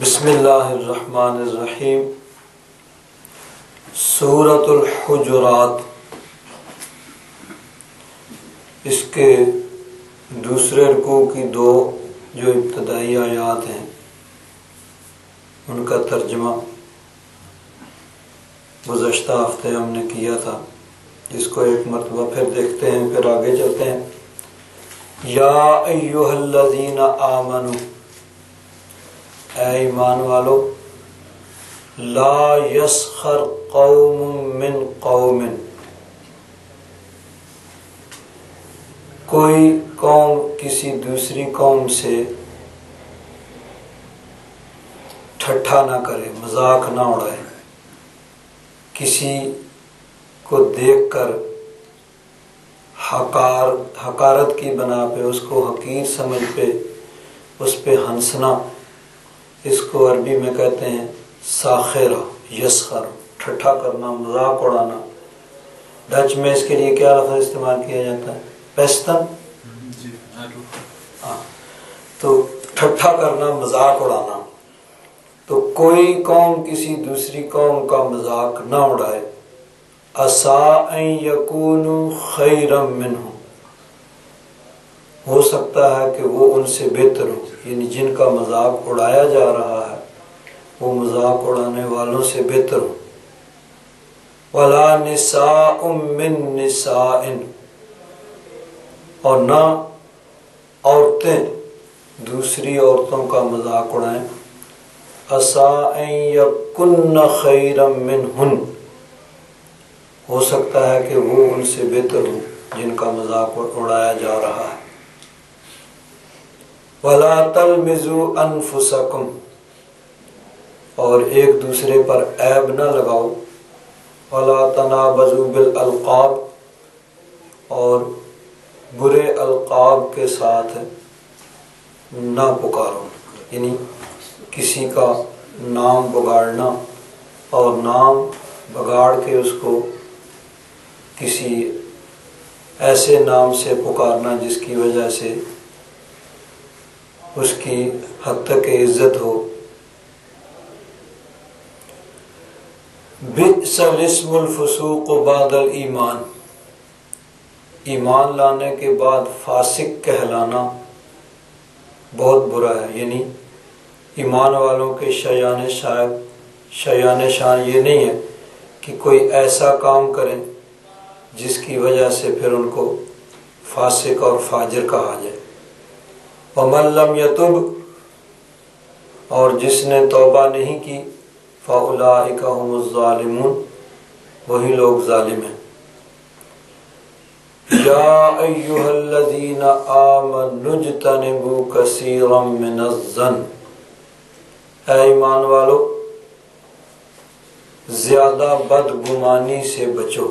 بسم اللہ الرحمن الرحیم۔ سورۃ الحجرات، اس کے دوسرے رکوع کی دو جو ابتدائی آیات ہیں ان کا ترجمہ گزشتہ ہفتے ہم نے کیا تھا، جس کو ایک مرتبہ پھر دیکھتے ہیں، پھر آگے چلتے ہیں۔ یا ایھا الذین آمنوا، اے ایمان والو، لا یسخر قوم من قوم، کوئی قوم کسی دوسری قوم سے ٹھٹھا نہ کرے، مذاق نہ اڑائے، کسی کو دیکھ کر حقارت کی بنا پہ، اس کو حقیر سمجھ پہ اس پہ ہنسنا، اس کو عربی میں کہتے ہیں ساخرہ، یسخر، ٹھٹھا کرنا، مذاق اڑانا۔ ڈچ میں اس کے لیے کیا لفظ استعمال کیا جاتا ہے؟ پیستن۔ تو ٹھٹھا کرنا، مذاق اڑانا۔ تو کوئی قوم کسی دوسری قوم کا مذاق نہ اڑائے۔ عسیٰ ان یکونوا خیرا منہم، ہو سکتا ہے کہ وہ ان سے بہتر ہو، یعنی جن کا مذاق اڑایا جا رہا ہے وہ مذاق اڑانے والوں سے بہتر ہو۔ ولا نساء من نساء، اور نہ عورتیں دوسری عورتوں کا مذاق اڑائیں۔ عسیٰ ان یکن خیرا منہن، ہو سکتا ہے کہ وہ ان سے بہتر ہو جن کا مذاق اڑایا جا رہا ہے۔ وَلَا تَلْمِزُوا أَنفُسَكُمْ، اور ایک دوسرے پر عیب نہ لگاؤ۔ وَلَا تَنَابَزُوا بِالْأَلْقَابِ، اور برے القاب کے ساتھ نہ پکارو، یعنی کسی کا نام بگاڑنا اور نام بگاڑ کے اس کو کسی ایسے نام سے پکارنا جس کی وجہ سے اس کی حد تک عزت ہو۔ بئس الاسم الفسوق بعد الایمان، ایمان لانے کے بعد فاسق کہلانا بہت برا ہے، یعنی ایمان والوں کے شایان شان یہ نہیں ہے کہ کوئی ایسا کام کریں جس کی وجہ سے پھر ان کو فاسق اور فاجر کہا جائے۔ وَمَن لَّمْ يَتُبْ، اور جس نے توبہ نہیں کی، فَأُولَٰئِكَ هُمُ الظَّالِمُونَ، وہی لوگ ظالم ہیں۔ یا ایھا الذین آمنوا اجتنبوا کثیرا من الظن، اے ایمان والو زیادہ بدگمانی سے بچو۔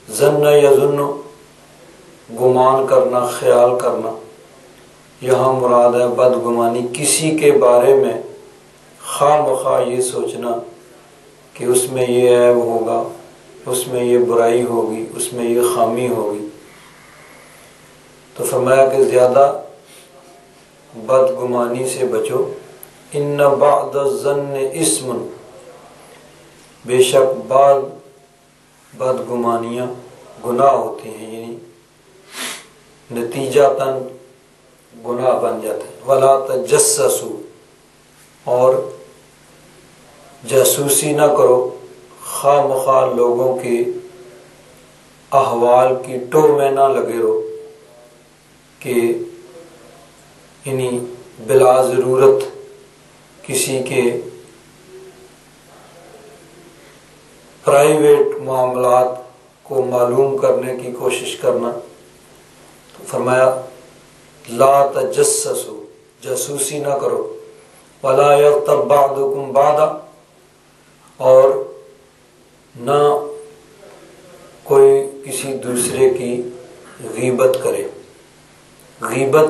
ظن یظن، گمان کرنا، خیال کرنا، یہاں مراد ہے بدگمانی، کسی کے بارے میں خواہ مخواہ یہ سوچنا کہ اس میں یہ عیب ہوگا، اس میں یہ برائی ہوگی، اس میں یہ خامی ہوگی۔ تو فرمایا کہ زیادہ بدگمانی سے بچو۔ ان بعد الظن اسم، بے شک بعض بدگمانیاں گناہ ہوتی ہیں، یعنی نتیجتاً گناہ بن جاتے ہیں۔ ولا تجسسوا، اور جاسوسی نہ کرو، خواہ مخواہ لوگوں کے احوال کی ٹو میں نہ لگے رہو کہ یعنی بلا ضرورت کسی کے پرائیویٹ معاملات کو معلوم کرنے کی کوشش کرنا۔ تو فرمایا لا تجسسوا، جاسوسی نہ کرو۔ ولا یغتب بعضکم بعضا، اور نہ کوئی کسی دوسرے کی غیبت کرے۔ غیبت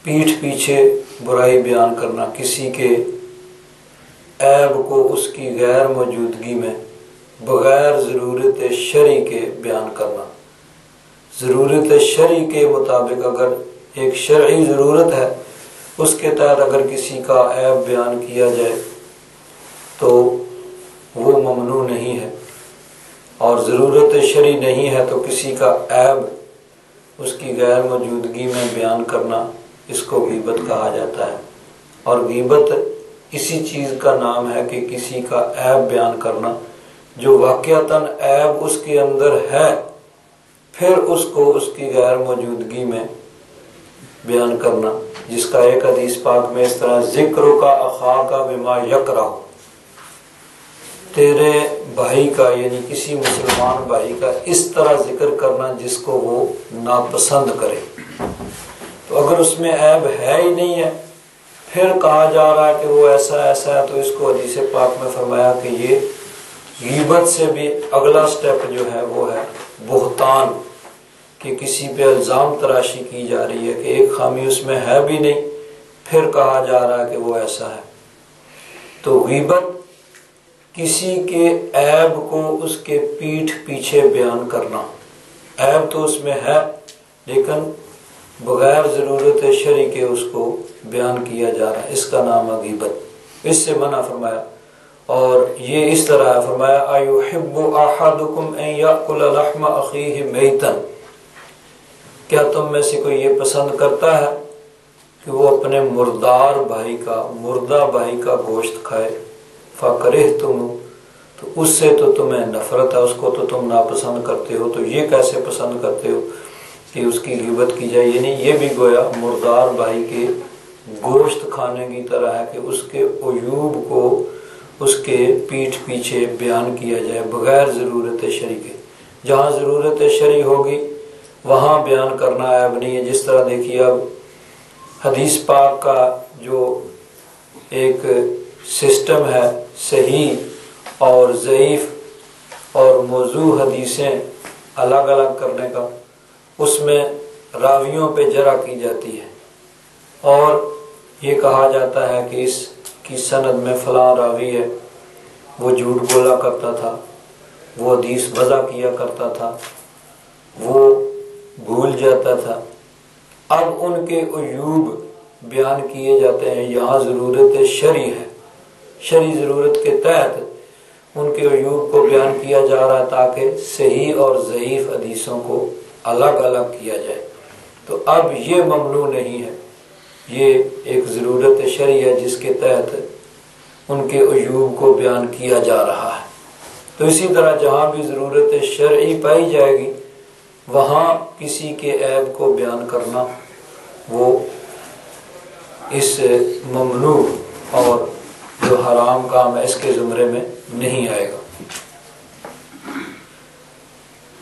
پیٹھ پیچھے برائی بیان کرنا، کسی کے عیب کو اس کی غیر موجودگی میں بغیر ضرورت شرعی کے بیان کرنا۔ ضرورت شرعی کے مطابق اگر ایک شرعی ضرورت ہے اس کے تحت اگر کسی کا عیب بیان کیا جائے تو وہ ممنوع نہیں ہے، اور ضرورت شرعی نہیں ہے تو کسی کا عیب اس کی غیر موجودگی میں بیان کرنا، اس کو غیبت کہا جاتا ہے۔ اور غیبت اسی چیز کا نام ہے کہ کسی کا عیب بیان کرنا جو واقعتاً عیب اس کے اندر ہے، پھر اس کو اس کی غیر موجودگی میں بیان کرنا، جس کا ایک حدیث پاک میں اس طرح ذکر کا اخاک بما یکرہ، تیرے بھائی کا یعنی کسی مسلمان بھائی کا اس طرح ذکر کرنا جس کو وہ ناپسند کرے۔ تو اگر اس میں عیب ہے ہی نہیں ہے، پھر کہا جا رہا ہے کہ وہ ایسا ایسا ہے، تو اس کو حدیث پاک میں فرمایا کہ یہ غیبت سے بھی اگلا سٹیپ جو ہے وہ ہے بہتان، کہ کسی پہ الزام تراشی کی جا رہی ہے کہ ایک خامی اس میں ہے بھی نہیں، پھر کہا جا رہا ہے کہ وہ ایسا ہے۔ تو غیبت کسی کے عیب کو اس کے پیٹھ پیچھے بیان کرنا، عیب تو اس میں ہے لیکن بغیر ضرورت شرعی کے اس کو بیان کیا جا رہا ہے، اس کا نام ہے غیبت۔ اس سے منع فرمایا، اور یہ اس طرح فرمایا ایحب احدکم ان یاکل لحم اخیہ میتا، کیا تم میں سے کوئی یہ پسند کرتا ہے کہ وہ اپنے مردار بھائی کا، مردہ بھائی کا گوشت کھائے؟ فَكَرِهْتُمُ، تو اس سے تو تمہیں نفرت ہے، اس کو تو تم ناپسند کرتے ہو، تو یہ کیسے پسند کرتے ہو کہ اس کی غیبت کی جائے؟ یعنی یہ بھی گویا مردار بھائی کے گوشت کھانے کی طرح ہے کہ اس کے عیوب کو اس کے پیٹھ پیچھے بیان کیا جائے بغیر ضرورت شرعی کے۔ جہاں ضرورت شرعی ہوگی وہاں بیان کرنا عیب نہیں ہے۔ جس طرح دیکھیے اب حدیث پاک کا جو ایک سسٹم ہے صحیح اور ضعیف اور موضوع حدیثیں الگ الگ کرنے کا، اس میں راویوں پہ جرح کی جاتی ہے، اور یہ کہا جاتا ہے کہ اس کی سند میں فلاں راوی ہے، وہ جھوٹ بولا کرتا تھا، وہ حدیث وضع کیا کرتا تھا، وہ بھول جاتا تھا۔ اب ان کے عیوب بیان کیے جاتے ہیں، یہاں ضرورت شرعی ہے، شرعی ضرورت کے تحت ان کے عیوب کو بیان کیا جا رہا ہے تاکہ صحیح اور ضعیف حدیثوں کو الگ الگ کیا جائے۔ تو اب یہ ممنوع نہیں ہے، یہ ایک ضرورت شرعی ہے جس کے تحت ان کے عیوب کو بیان کیا جا رہا ہے۔ تو اسی طرح جہاں بھی ضرورت شرعی پائی جائے گی وہاں کسی کے عیب کو بیان کرنا وہ اس ممنوع اور جو حرام کام ہے اس کے زمرے میں نہیں آئے گا۔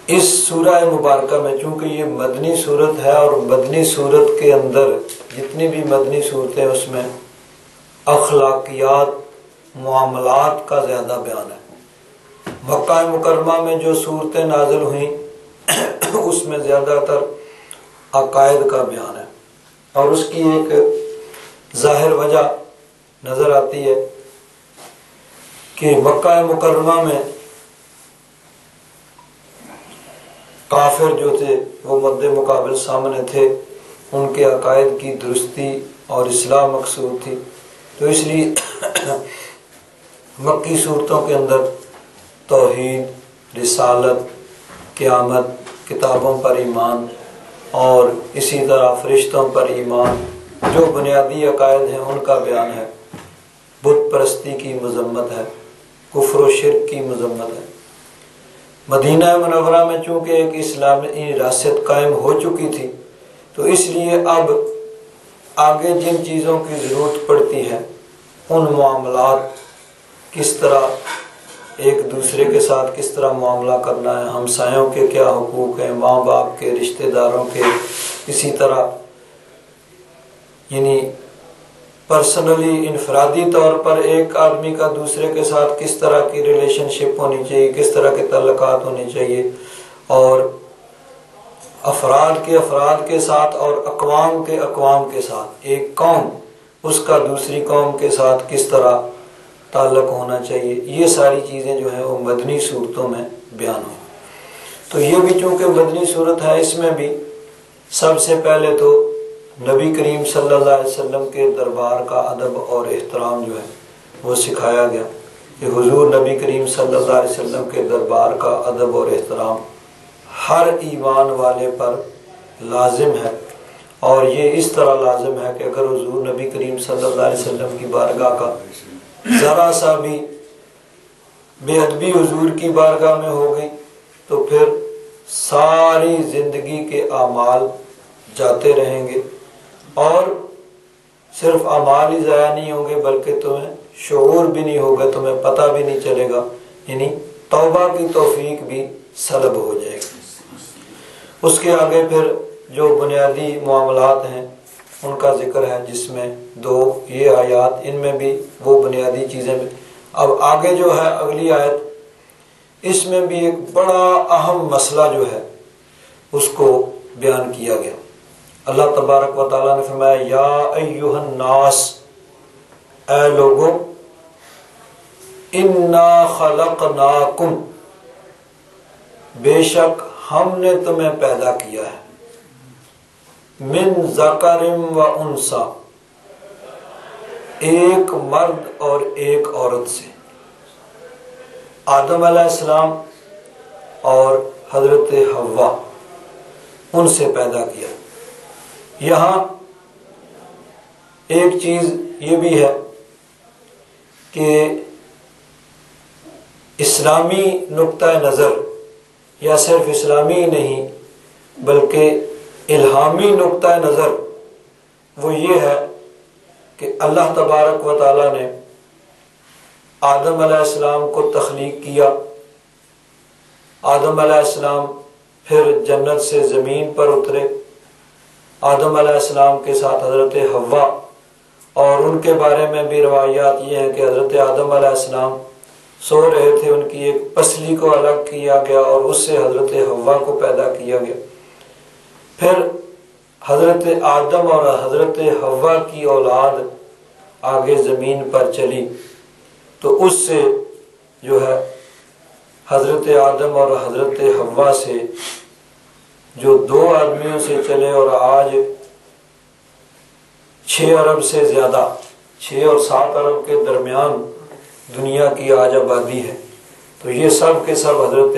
اس سورہ مبارکہ میں چونکہ یہ مدنی صورت ہے، اور مدنی صورت کے اندر جتنی بھی مدنی صورتیں اس میں اخلاقیات معاملات کا زیادہ بیان ہے۔ مکہ مکرمہ میں جو صورتیں نازل ہوئیں اس میں زیادہ تر عقائد کا بیان ہے، اور اس کی ایک ظاہر وجہ نظر آتی ہے کہ مکہ مکرمہ میں کافر جو تھے وہ مد مقابل سامنے تھے، ان کے عقائد کی درستی اور اصلاح مقصود تھی، تو اس لیے مکی صورتوں کے اندر توحید، رسالت، قیامت، کتابوں پر ایمان، اور اسی طرح فرشتوں پر ایمان، جو بنیادی عقائد ہیں ان کا بیان ہے۔ بت پرستی کی مذمت ہے، کفر و شرک کی مذمت ہے۔ مدینہ منورہ میں چونکہ ایک اسلامی ریاست قائم ہو چکی تھی، تو اس لیے اب آگے جن چیزوں کی ضرورت پڑتی ہے ان معاملات، کس طرح ایک دوسرے کے ساتھ کس طرح معاملہ کرنا ہے، ہمسایوں کے کیا حقوق ہیں، ماں باپ کے، رشتہ داروں کے، اسی طرح یعنی پرسنلی انفرادی طور پر ایک آدمی کا دوسرے کے ساتھ کس طرح کی ریلیشن شپ ہونی چاہیے، کس طرح کے تعلقات ہونے چاہیے، اور افراد کے ساتھ اور اقوام کے ساتھ، ایک قوم اس کا دوسری قوم کے ساتھ کس طرح تعلق ہونا چاہیے، یہ ساری چیزیں جو ہیں وہ مدنی صورتوں میں بیان ہوں۔ تو یہ بھی چونکہ مدنی صورت ہے، اس میں بھی سب سے پہلے تو نبی کریم صلی اللہ علیہ وسلم کے دربار کا ادب اور احترام جو ہے وہ سکھایا گیا کہ حضور نبی کریم صلی اللہ علیہ وسلم کے دربار کا ادب اور احترام ہر ایمان والے پر لازم ہے، اور یہ اس طرح لازم ہے کہ اگر حضور نبی کریم صلی اللہ علیہ وسلم کی بارگاہ کا ذرا سا بھی بے ادبی حضور کی بارگاہ میں ہو گئی تو پھر ساری زندگی کے اعمال جاتے رہیں گے، اور صرف اعمال ہی ضائع نہیں ہوں گے بلکہ تمہیں شعور بھی نہیں ہوگا، تمہیں پتہ بھی نہیں چلے گا، یعنی توبہ کی توفیق بھی سلب ہو جائے گی۔ اس کے آگے پھر جو بنیادی معاملات ہیں ان کا ذکر ہے، جس میں دو یہ آیات، ان میں بھی وہ بنیادی چیزیں بھی۔ اب آگے جو ہے اگلی آیت، اس میں بھی ایک بڑا اہم مسئلہ جو ہے اس کو بیان کیا گیا۔ اللہ تبارک و تعالیٰ نے فرمایا یا ایھا الناس، اے لوگو، انا خلقناکم، بے شک ہم نے تمہیں پیدا کیا ہے، من ذکر و انثی، ایک مرد اور ایک عورت سے، آدم علیہ السلام اور حضرت حوا، ان سے پیدا کیا۔ یہاں ایک چیز یہ بھی ہے کہ اسلامی نقطہ نظر، یا صرف اسلامی نہیں بلکہ الہامی نقطہ نظر، وہ یہ ہے کہ اللہ تبارک و تعالیٰ نے آدم علیہ السلام کو تخلیق کیا، آدم علیہ السلام پھر جنت سے زمین پر اترے، آدم علیہ السلام کے ساتھ حضرت حوا، اور ان کے بارے میں بھی روایات یہ ہیں کہ حضرت آدم علیہ السلام سو رہے تھے، ان کی ایک پسلی کو الگ کیا گیا اور اس سے حضرت حوا کو پیدا کیا گیا۔ پھر حضرت آدم اور حضرت حوا کی اولاد آگے زمین پر چلی، تو اس سے جو ہے حضرت آدم اور حضرت حوا سے جو دو آدمیوں سے چلے، اور آج 6 ارب سے زیادہ، 6 اور 7 ارب کے درمیان دنیا کی آج آبادی ہے، تو یہ سب کے سب حضرت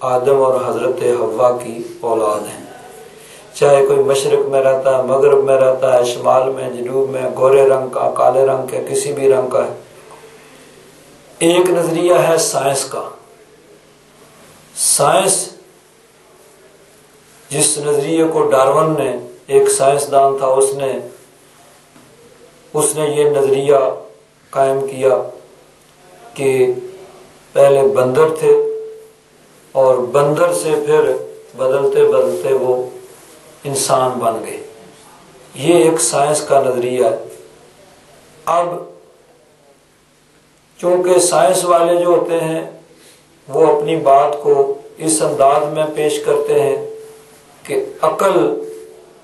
آدم اور حضرت حوا کی اولاد ہیں، چاہے کوئی مشرق میں رہتا ہے، مغرب میں رہتا ہے، شمال میں، جنوب میں، گورے رنگ کا، کالے رنگ کا، کسی بھی رنگ کا ہے۔ ایک نظریہ ہے سائنس کا، سائنس جس نظریے کو ڈارون نے، ایک سائنسدان تھا، اس نے یہ نظریہ قائم کیا کہ پہلے بندر تھے اور بندر سے پھر بدلتے بدلتے وہ انسان بن گئے، یہ ایک سائنس کا نظریہ ہے۔ اب چونکہ سائنس والے جو ہوتے ہیں وہ اپنی بات کو اس انداز میں پیش کرتے ہیں کہ عقل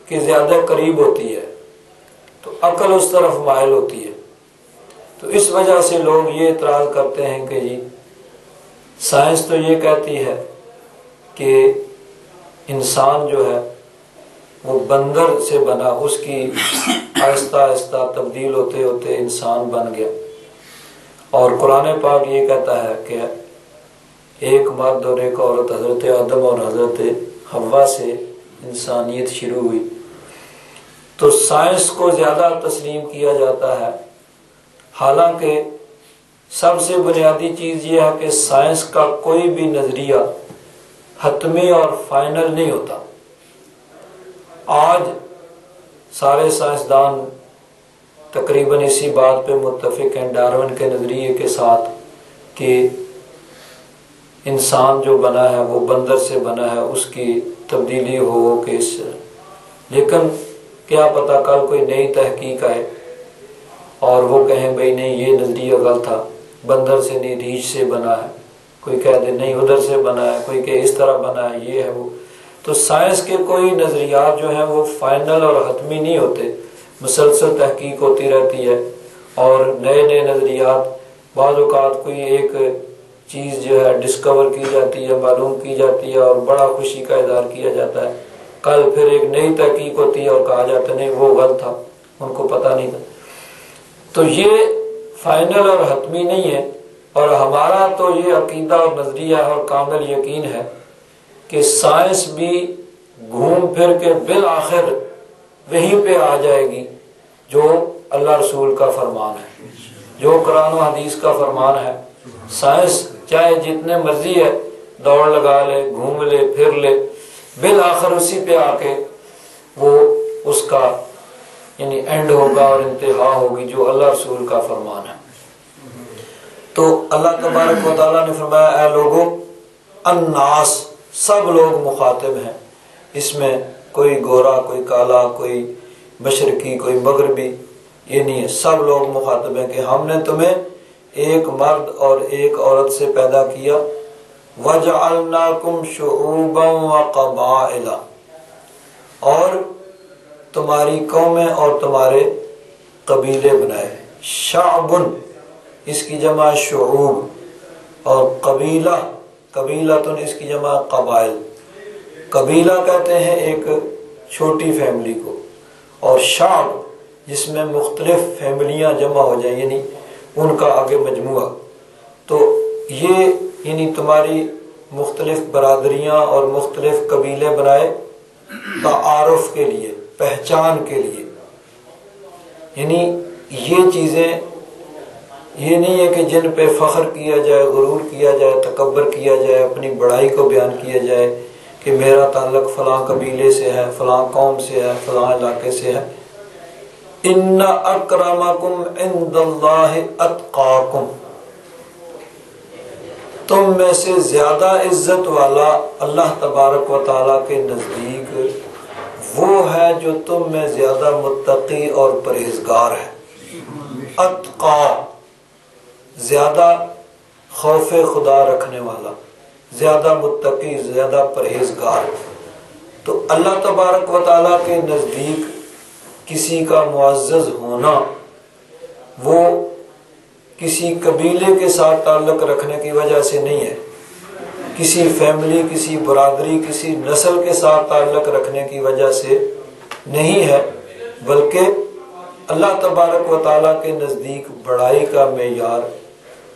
کے زیادہ قریب ہوتی ہے، تو عقل اس طرف مائل ہوتی ہے، تو اس وجہ سے لوگ یہ اعتراض کرتے ہیں کہ جی سائنس تو یہ کہتی ہے کہ انسان جو ہے وہ بندر سے بنا، اس کی آہستہ آہستہ تبدیل ہوتے ہوتے انسان بن گیا، اور قرآن پاک یہ کہتا ہے کہ ایک مرد اور ایک عورت، حضرت آدم اور حضرت حوا سے انسانیت شروع ہوئی۔ تو سائنس کو زیادہ تسلیم کیا جاتا ہے، حالانکہ سب سے بنیادی چیز یہ ہے کہ سائنس کا کوئی بھی نظریہ حتمی اور فائنل نہیں ہوتا۔ آج سارے سائنسدان تقریباً اسی بات پہ متفق ہیں، ڈارون کے نظریے کے ساتھ، کہ انسان جو بنا ہے وہ بندر سے بنا ہے، اس کی تبدیلی ہو کہ اس سے، لیکن کیا پتا کل کوئی نئی تحقیق آئے اور وہ کہیں بھئی نہیں یہ نظریہ غلط تھا، بندر سے نہیں ریچھ سے بنا ہے، کوئی کہہ دے نہیں ادھر سے بنا ہے، کوئی کہ اس طرح بنا ہے، یہ ہے وہ۔ تو سائنس کے کوئی نظریات جو ہیں وہ فائنل اور حتمی نہیں ہوتے، مسلسل تحقیق ہوتی رہتی ہے، اور نئے نئے نظریات، بعض اوقات کوئی ایک چیز جو ہے ڈسکور کی جاتی ہے، معلوم کی جاتی ہے، اور بڑا خوشی کا اظہار کیا جاتا ہے کل پھر ایک نئی تحقیق ہوتی ہے اور کہا جاتا نہیں وہ غلط تھا، ان کو پتہ نہیں تھا۔ تو یہ فائنل اور حتمی نہیں ہے، اور ہمارا تو یہ عقیدہ اور نظریہ اور کامل یقین ہے کہ سائنس بھی گھوم پھر کے بالآخر وہیں پہ آ جائے گی جو اللہ رسول کا فرمان ہے، جو قرآن و حدیث کا فرمان ہے۔ سائنس چاہے جتنے مرضی ہے دوڑ لگا لے، گھوم لے، پھر لے، بالآخر اسی پہ آ کے وہ اس کا یعنی اینڈ ہوگا اور انتہا ہوگی جو اللہ رسول کا فرمان ہے۔ تو اللہ تبارک و تعالیٰ نے فرمایا اے لوگوں، الناس سب لوگ مخاطب ہیں، اس میں کوئی گورا، کوئی کالا، کوئی مشرقی، کوئی مغربی، یہ نہیں ہے، سب لوگ مخاطب ہیں کہ ہم نے تمہیں ایک مرد اور ایک عورت سے پیدا کیا، وَجَعَلْنَاكُمْ شُعُوبًا وَقَبَائِلَ، اور تمہاری قومیں اور تمہارے قبیلے بنائے۔ شعبن اس کی جمع شعوب، اور قبیلہ قبیلتن اس کی جمع قبائل۔ قبیلہ کہتے ہیں ایک چھوٹی فیملی کو، اور شعب جس میں مختلف فیملیاں جمع ہو جائیں یعنی ان کا آگے مجموعہ۔ تو یہ یعنی تمہاری مختلف برادریاں اور مختلف قبیلے بنائے تعارف کے لیے، پہچان کے لیے۔ یعنی یہ چیزیں یہ نہیں ہے کہ جن پہ فخر کیا جائے، غرور کیا جائے، تکبر کیا جائے، اپنی بڑائی کو بیان کیا جائے کہ میرا تعلق فلاں قبیلے سے ہے، فلاں قوم سے ہے، فلاں علاقے سے ہے۔ ان اکرمکم عند اللہ اتقاکم، تم میں سے زیادہ عزت والا اللہ تبارک و تعالیٰ کے نزدیک وہ ہے جو تم میں زیادہ متقی اور پرہیزگار ہے۔ اتقا زیادہ خوف خدا رکھنے والا، زیادہ متقی، زیادہ پرہیزگار۔ تو اللہ تبارک و تعالیٰ کے نزدیک کسی کا معزز ہونا وہ کسی قبیلے کے ساتھ تعلق رکھنے کی وجہ سے نہیں ہے، کسی فیملی، کسی برادری، کسی نسل کے ساتھ تعلق رکھنے کی وجہ سے نہیں ہے، بلکہ اللہ تبارک و تعالیٰ کے نزدیک بڑائی کا معیار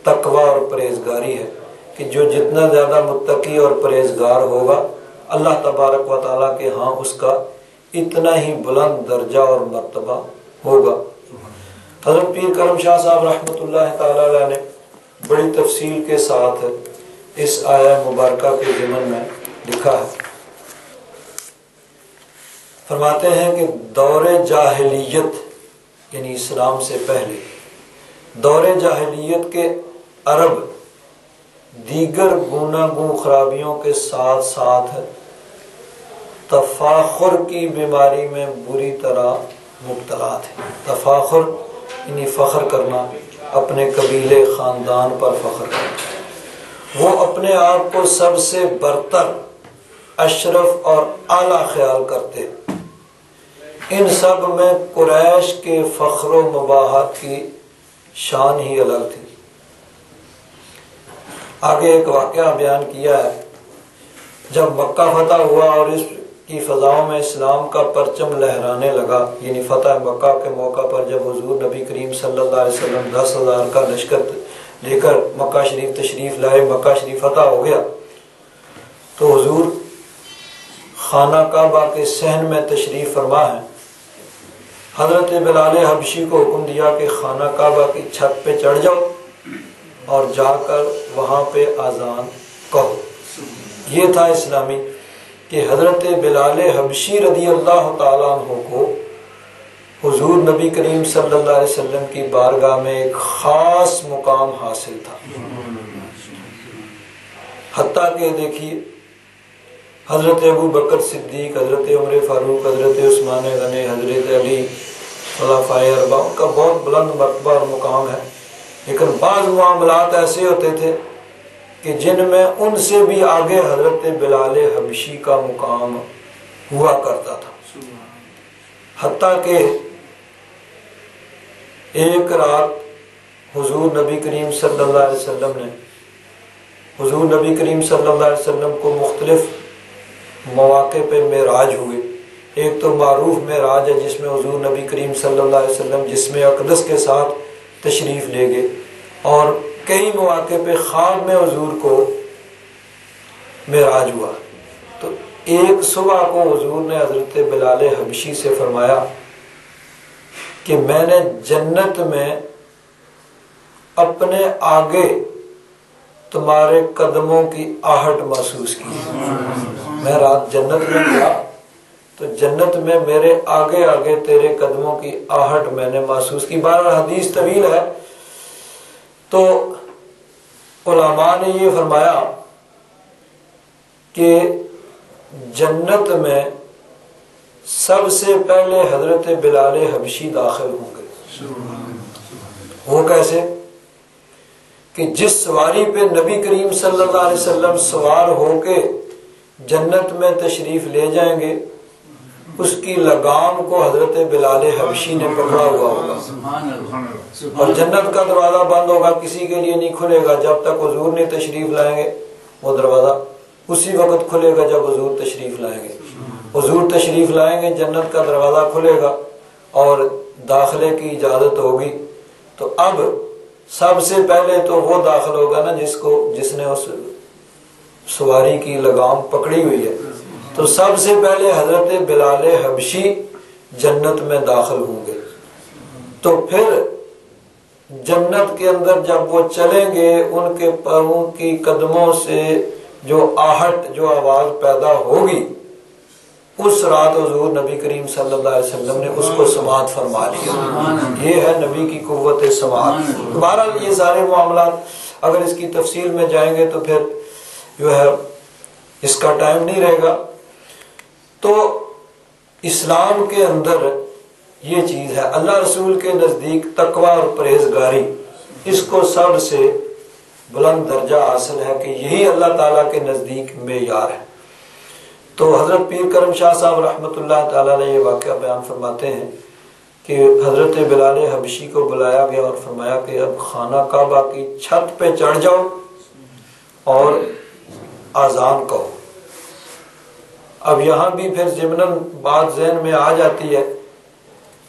تقوی اور پرہیزگاری ہے کہ جو جتنا زیادہ متقی اور پرہیزگار ہوگا اللہ تبارک و تعالیٰ کے ہاں اس کا اتنا ہی بلند درجہ اور مرتبہ ہوگا۔ حضرت پیر کرم شاہ صاحب رحمۃ اللہ تعالی علیہ نے بڑی تفصیل کے ساتھ اس آیہ مبارکہ کے ضمن میں لکھا ہے، فرماتے ہیں کہ دور جاہلیت یعنی اسلام سے پہلے دور جاہلیت کے عرب دیگر گوناگوں خرابیوں کے ساتھ ساتھ تفاخر کی بیماری میں بری طرح مبتلا تھے۔ تفاخر یعنی فخر کرنا، اپنے قبیلے خاندان پر فخر کرنا۔ وہ اپنے آپ کو سب سے برتر، اشرف اور اعلیٰ خیال کرتے۔ ان سب میں قریش کے فخر و مباحت کی شان ہی الگ تھی۔ آگے ایک واقعہ بیان کیا ہے، جب مکہ فتح ہوا اور اس کی فضاؤں میں اسلام کا پرچم لہرانے لگا، یعنی فتح مکہ کے موقع پر جب حضور نبی کریم صلی اللہ علیہ وسلم 10,000 کا لشکر لے کر مکہ شریف تشریف لائے، مکہ شریف فتح ہو گیا، تو حضور خانہ کعبہ کے صحن میں تشریف فرما ہے۔ حضرت بلال حبشی کو حکم دیا کہ خانہ کعبہ کی چھت پہ چڑھ جاؤ اور جا کر وہاں پہ اذان کہو۔ یہ تھا اسلامی کہ حضرت بلال حبشی رضی اللہ تعالیٰ عنہ کو حضور نبی کریم صلی اللہ علیہ وسلم کی بارگاہ میں ایک خاص مقام حاصل تھا۔ حتیٰ کہ دیکھیے حضرت ابو بکر صدیق، حضرت عمر فاروق، حضرت عثمان غنی، حضرت علی، خلفائے اربعہ کا بہت بلند مرتبہ اور مقام ہے، لیکن بعض معاملات ایسے ہوتے تھے کہ جن میں ان سے بھی آگے حضرت بلال حبشی کا مقام ہوا کرتا تھا۔ حتیٰ کہ ایک رات حضور نبی کریم صلی اللہ علیہ وسلم نے حضور نبی کریم صلی اللہ علیہ وسلم کو مختلف مواقع پہ معراج ہوئے۔ ایک تو معروف معراج ہے جس میں حضور نبی کریم صلی اللہ علیہ وسلم جسم اقدس کے ساتھ تشریف لے گئے، اور کئی مواقع پہ خواب میں حضور کو معراج ہوا۔ تو ایک صبح کو حضور نے حضرت بلال حبشی سے فرمایا کہ میں نے جنت میں اپنے آگے تمہارے قدموں کی آہٹ محسوس کی۔ میں رات جنت میں گیا تو جنت میں میرے آگے آگے تیرے قدموں کی آہٹ میں نے محسوس کی۔ بہرحال حدیث طویل ہے، تو علماء نے یہ فرمایا کہ جنت میں سب سے پہلے حضرت بلال حبشی داخل ہوں گے۔ وہ کیسے؟ کہ جس سواری پہ نبی کریم صلی اللہ علیہ وسلم سوار ہو کے جنت میں تشریف لے جائیں گے، اس کی لگام کو حضرت بلال حبشی نے پکڑا ہوا ہوگا، اور جنت کا دروازہ بند ہوگا، کسی کے لیے نہیں کھلے گا جب تک حضور نہیں تشریف لائیں گے۔ وہ دروازہ اسی وقت کھلے گا جب حضور تشریف لائیں گے۔ حضور تشریف لائیں گے، جنت کا دروازہ کھلے گا اور داخلے کی اجازت ہوگی۔ تو اب سب سے پہلے تو وہ داخل ہوگا نا جس نے اس سواری کی لگام پکڑی ہوئی ہے۔ تو سب سے پہلے حضرت بلال حبشی جنت میں داخل ہوں گے۔ تو پھر جنت کے اندر جب وہ چلیں گے، ان کے پاؤں کی قدموں سے جو آہٹ، جو آواز پیدا ہوگی، اس رات حضور نبی کریم صلی اللہ علیہ وسلم نے اس کو سماعت فرما لیا۔ یہ ہے نبی کی قوت سماعت۔ بہرحال یہ سارے معاملات اگر اس کی تفصیل میں جائیں گے تو پھر جو ہے اس کا ٹائم نہیں رہے گا۔ تو اسلام کے اندر یہ چیز ہے، اللہ رسول کے نزدیک تقوی اور پرہیزگاری، اس کو سب سے بلند درجہ حاصل ہے کہ یہی اللہ تعالیٰ کے نزدیک معیار ہے۔ تو حضرت پیر کرم شاہ صاحب رحمۃ اللہ تعالیٰ علیہ یہ واقعہ بیان فرماتے ہیں کہ حضرت بلال حبشی کو بلایا گیا اور فرمایا کہ اب خانہ کعبہ کی چھت پہ چڑھ جاؤ اور آذان کہو۔ اب یہاں بھی پھر ضمناً بات ذہن میں آ جاتی ہے،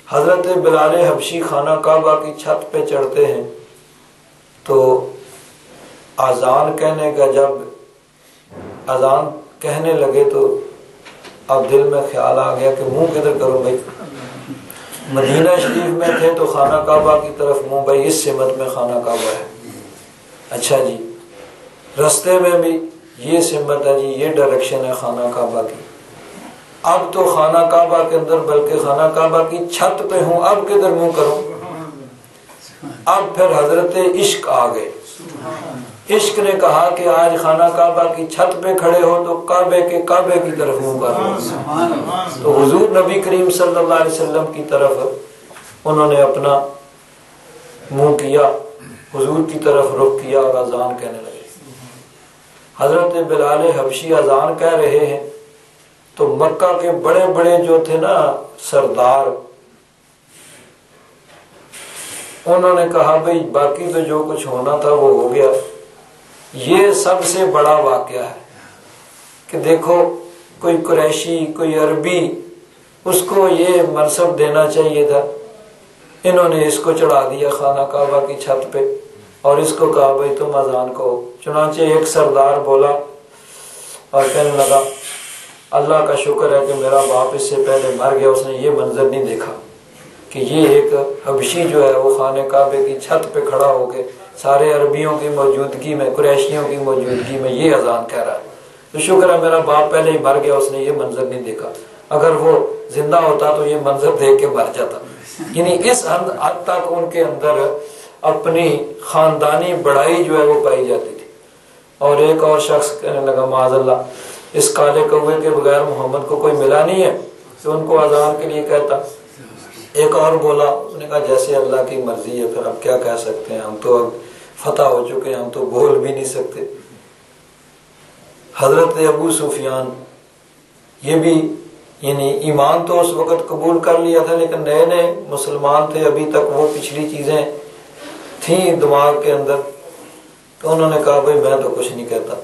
حضرت بلال حبشی خانہ کعبہ کی چھت پہ چڑھتے ہیں تو آذان کہنے کا جب آذان کہنے لگے تو اب دل میں خیال آ گیا کہ منہ کدھر کروں بھائی، مدینہ شریف میں تھے تو خانہ کعبہ کی طرف منہ، بھائی اس سمت میں خانہ کعبہ ہے، اچھا جی رستے میں بھی یہ سمت ہے جی، یہ ڈائریکشن ہے خانہ کعبہ کی، اب تو خانہ کعبہ کے اندر بلکہ خانہ کعبہ کی چھت پہ ہوں، اب کدھر منہ کروں۔ اب پھر حضرت عشق آ گئے، عشق نے کہا کہ آج خانہ کعبہ کی چھت پہ کھڑے ہو تو کعبے کی طرف منہ کرو۔ تو حضور نبی کریم صلی اللہ علیہ وسلم کی طرف انہوں نے اپنا منہ کیا، حضور کی طرف رخ کیا اور اذان کہنے لگے۔ حضرت بلال حبشی اذان کہہ رہے ہیں تو مکہ کے بڑے بڑے جو تھے نا سردار، انہوں نے کہا بھئی باقی تو جو کچھ ہونا تھا وہ ہو گیا، یہ سب سے بڑا واقعہ ہے کہ دیکھو کوئی قریشی، کوئی عربی، اس کو یہ منصب دینا چاہیے تھا، انہوں نے اس کو چڑھا دیا خانہ کعبہ کی چھت پہ اور اس کو کہا بھئی تم اذان کہو۔ چنانچہ ایک سردار بولا اور کہنے لگا اللہ کا شکر ہے کہ میرا باپ اس سے پہلے مر گیا، اس نے یہ منظر نہیں دیکھا کہ یہ ایک حبشی جو ہے وہ خانہ کعبے کی چھت پہ کھڑا ہو کے سارے عربیوں کی موجودگی میں، قریشیوں کی موجودگی میں یہ اذان کہہ رہا ہے، تو شکر ہے میرا باپ پہلے ہی مر گیا، اس نے یہ منظر نہیں دیکھا، اگر وہ زندہ ہوتا تو یہ منظر دیکھ کے مر جاتا۔ یعنی اس حد تک ان کے اندر اپنی خاندانی بڑائی جو ہے وہ پائی جاتی تھی۔ اور ایک اور شخص کہنے لگا معاذ اللہ اس کالے کوے کے بغیر محمد کو کوئی ملا نہیں ہے تو ان کو اذان کے لیے کہتا۔ ایک اور بولا، اس نے کہا جیسے اللہ کی مرضی ہے، پھر اب کیا کہہ سکتے ہیں، ہم تو اب فتح ہو چکے ہیں، ہم تو بول بھی نہیں سکتے۔ حضرت ابو سفیان یہ بھی یعنی ایمان تو اس وقت قبول کر لیا تھا لیکن نئے نئے مسلمان تھے، ابھی تک وہ پچھلی چیزیں تھیں دماغ کے اندر، تو انہوں نے کہا بھائی میں تو کچھ نہیں کہتا،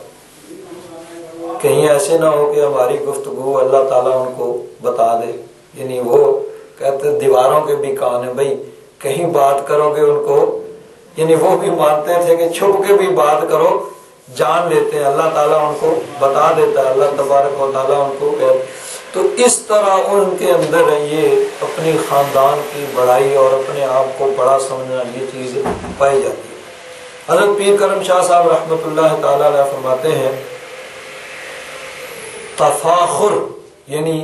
کہیں ایسے نہ ہو کہ ہماری گفتگو اللہ تعالیٰ ان کو بتا دے. یعنی وہ کہتے دیواروں کے بھی کان ہیں بھائی، کہیں بات کرو گے ان کو، یعنی وہ بھی مانتے تھے کہ چھپ کے بھی بات کرو جان لیتے ہیں، اللہ تعالیٰ ان کو بتا دیتا ہے، اللہ تبارک و تعالیٰ ان کو. تو اس طرح ان کے اندر یہ اپنی خاندان کی بڑائی اور اپنے آپ کو بڑا سمجھنا یہ چیز پائی جاتی ہے. حضرت پیر کرم شاہ صاحب رحمۃ اللہ تعالیٰ علیہ فرماتے ہیں تفاخر یعنی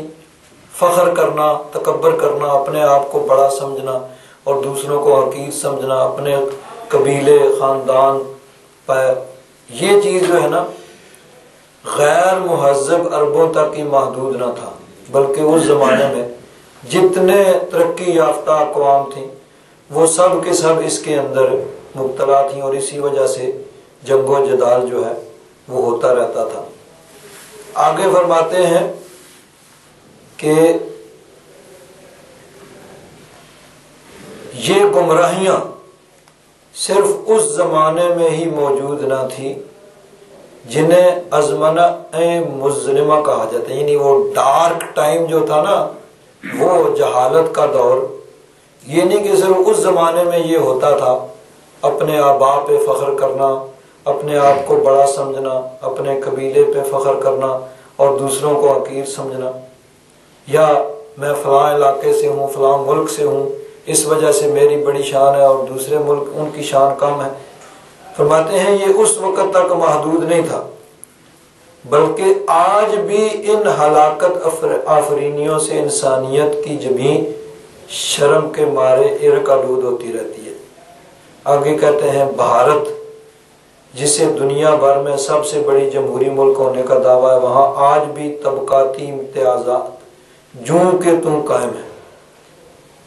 فخر کرنا، تکبر کرنا، اپنے آپ کو بڑا سمجھنا اور دوسروں کو حقیر سمجھنا، اپنے قبیلے خاندان پر، یہ چیز جو ہے نا غیر مہذب عربوں تک ہی محدود نہ تھا، بلکہ اس زمانے میں جتنے ترقی یافتہ اقوام تھیں وہ سب کے سب اس کے اندر مبتلا تھیں، اور اسی وجہ سے جنگ و جدال جو ہے وہ ہوتا رہتا تھا. آگے فرماتے ہیں کہ یہ گمراہیاں صرف اس زمانے میں ہی موجود نہ تھی جنہیں ازمنہ مظلمہ کہا جاتا ہے، یعنی وہ ڈارک ٹائم جو تھا نا، وہ جہالت کا دور. یہ نہیں کہ صرف اس زمانے میں یہ ہوتا تھا، اپنے آباء پہ فخر کرنا، اپنے آپ کو بڑا سمجھنا، اپنے قبیلے پہ فخر کرنا اور دوسروں کو حقیر سمجھنا، یا میں فلاں علاقے سے ہوں، فلاں ملک سے ہوں، اس وجہ سے میری بڑی شان ہے اور دوسرے ملک ان کی شان کم ہے. فرماتے ہیں یہ اس وقت تک محدود نہیں تھا، بلکہ آج بھی ان ہلاکت آفرینیوں سے انسانیت کی جبیں شرم کے مارے ارق آلود ہوتی رہتی ہے. آگے کہتے ہیں بھارت جسے دنیا بھر میں سب سے بڑی جمہوری ملک ہونے کا دعویٰ ہے، وہاں آج بھی طبقاتی امتیازات جوں کے توں قائم ہیں.